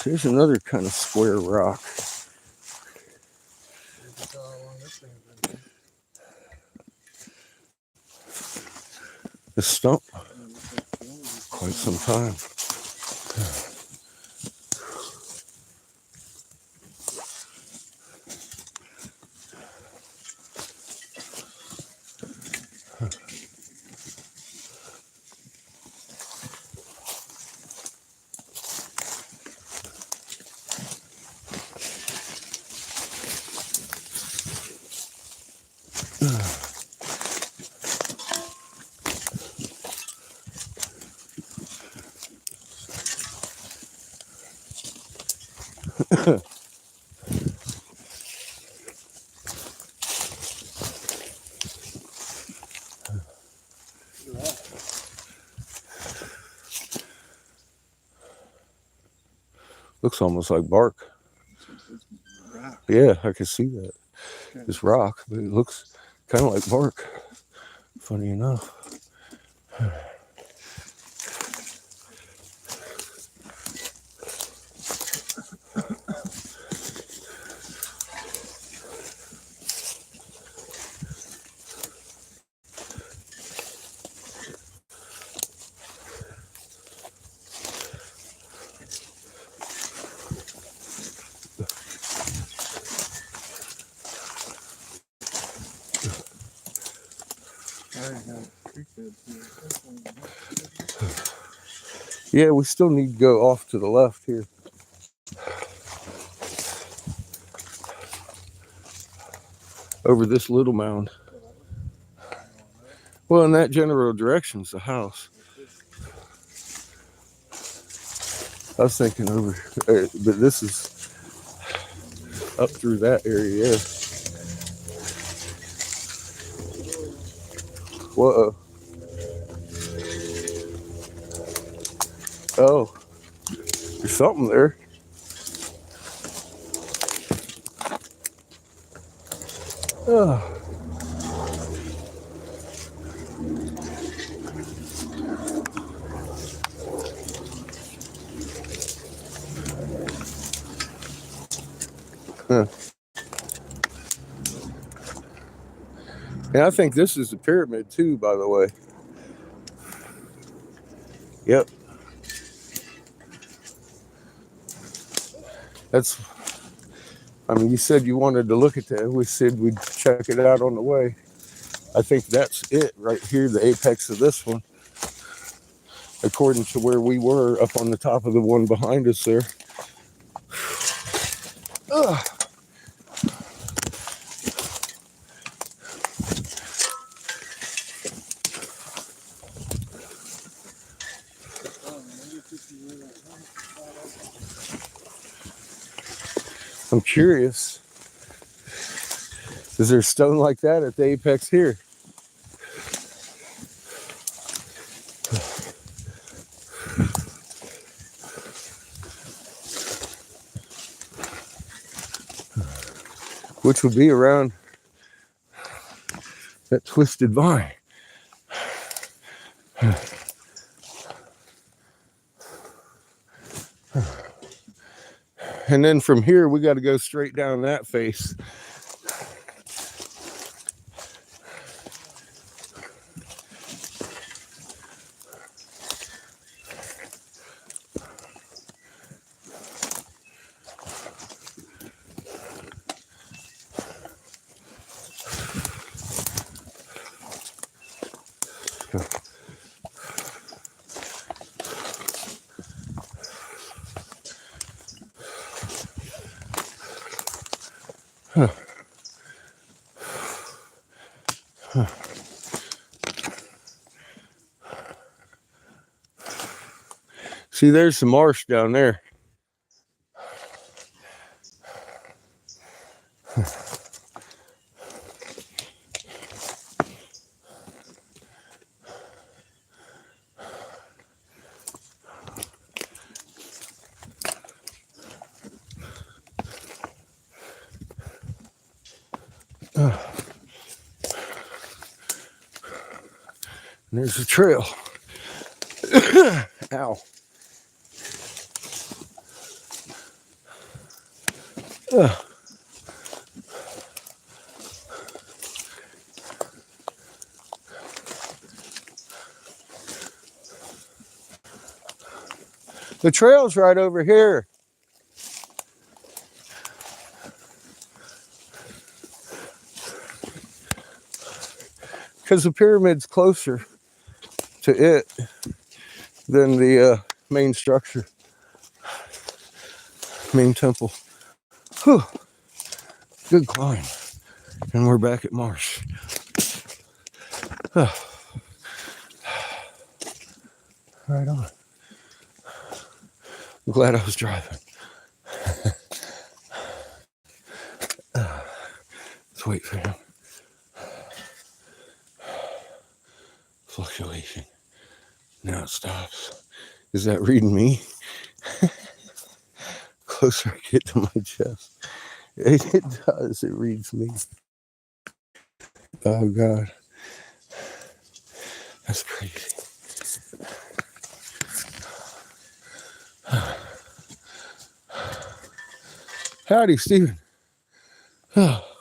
Here's another kind of square rock. This stump, quite some time. Looks almost like bark. It's rock. Yeah, I can see that. Kind It's rock, but it looks kind of like bark. Funny enough. Yeah, we still need to go off to the left here. Over this little mound. Well, in that general direction's the house. I was thinking over, but this is up through that area. Yeah. Whoa. Oh, there's something there. Oh. Huh. And I think this is the pyramid too, by the way. Yep. That's, I mean, you said you wanted to look at that. We said we'd check it out on the way. I think that's it right here, the apex of this one. According to where we were up on the top of the one behind us there. Ugh. I'm curious. Is there a stone like that at the apex here? Which would be around that twisted vine. And then from here, we got to go straight down that face. Huh. Huh. See, there's some marsh down there. And there's a trail. Ow. The trail's right over here. Because the pyramid's closer to it than the main structure, main temple. Whew. Good climb. And we're back at marsh. Right on. I'm glad I was driving. Let's wait for him. Fluctuation. Now it stops. Is that reading me? closer I get to my chest. It does. It reads me. Oh, God. That's crazy. Howdy, Stephen.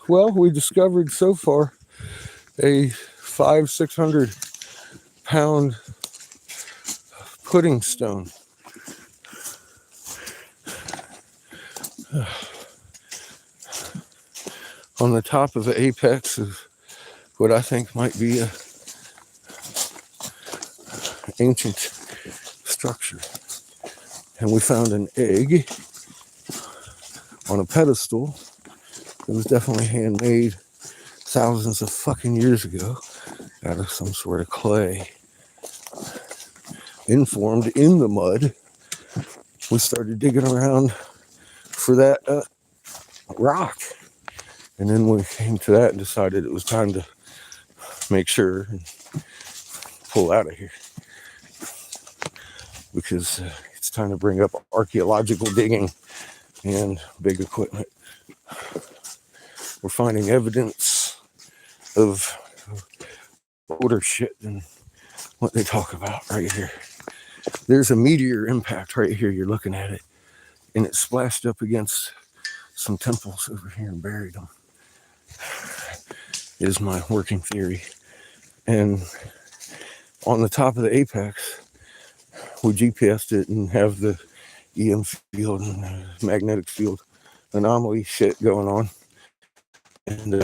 Well, we discovered so far a 600 pound pudding stone. On the top of the apex of what I think might be a ancient structure. And we found an egg on a pedestal. It was definitely handmade thousands of fucking years ago out of some sort of clay. Informed in the mud. We started digging around for that rock. And then we came to that and decided it was time to make sure and pull out of here. Because it's time to bring up archaeological digging and big equipment. We're finding evidence of older shit than what they talk about right here. There's a meteor impact right here. You're looking at it. And it splashed up against some temples over here and buried them. Is my working theory. And on the top of the apex, we GPSed it and have the EM field and magnetic field anomaly shit going on. And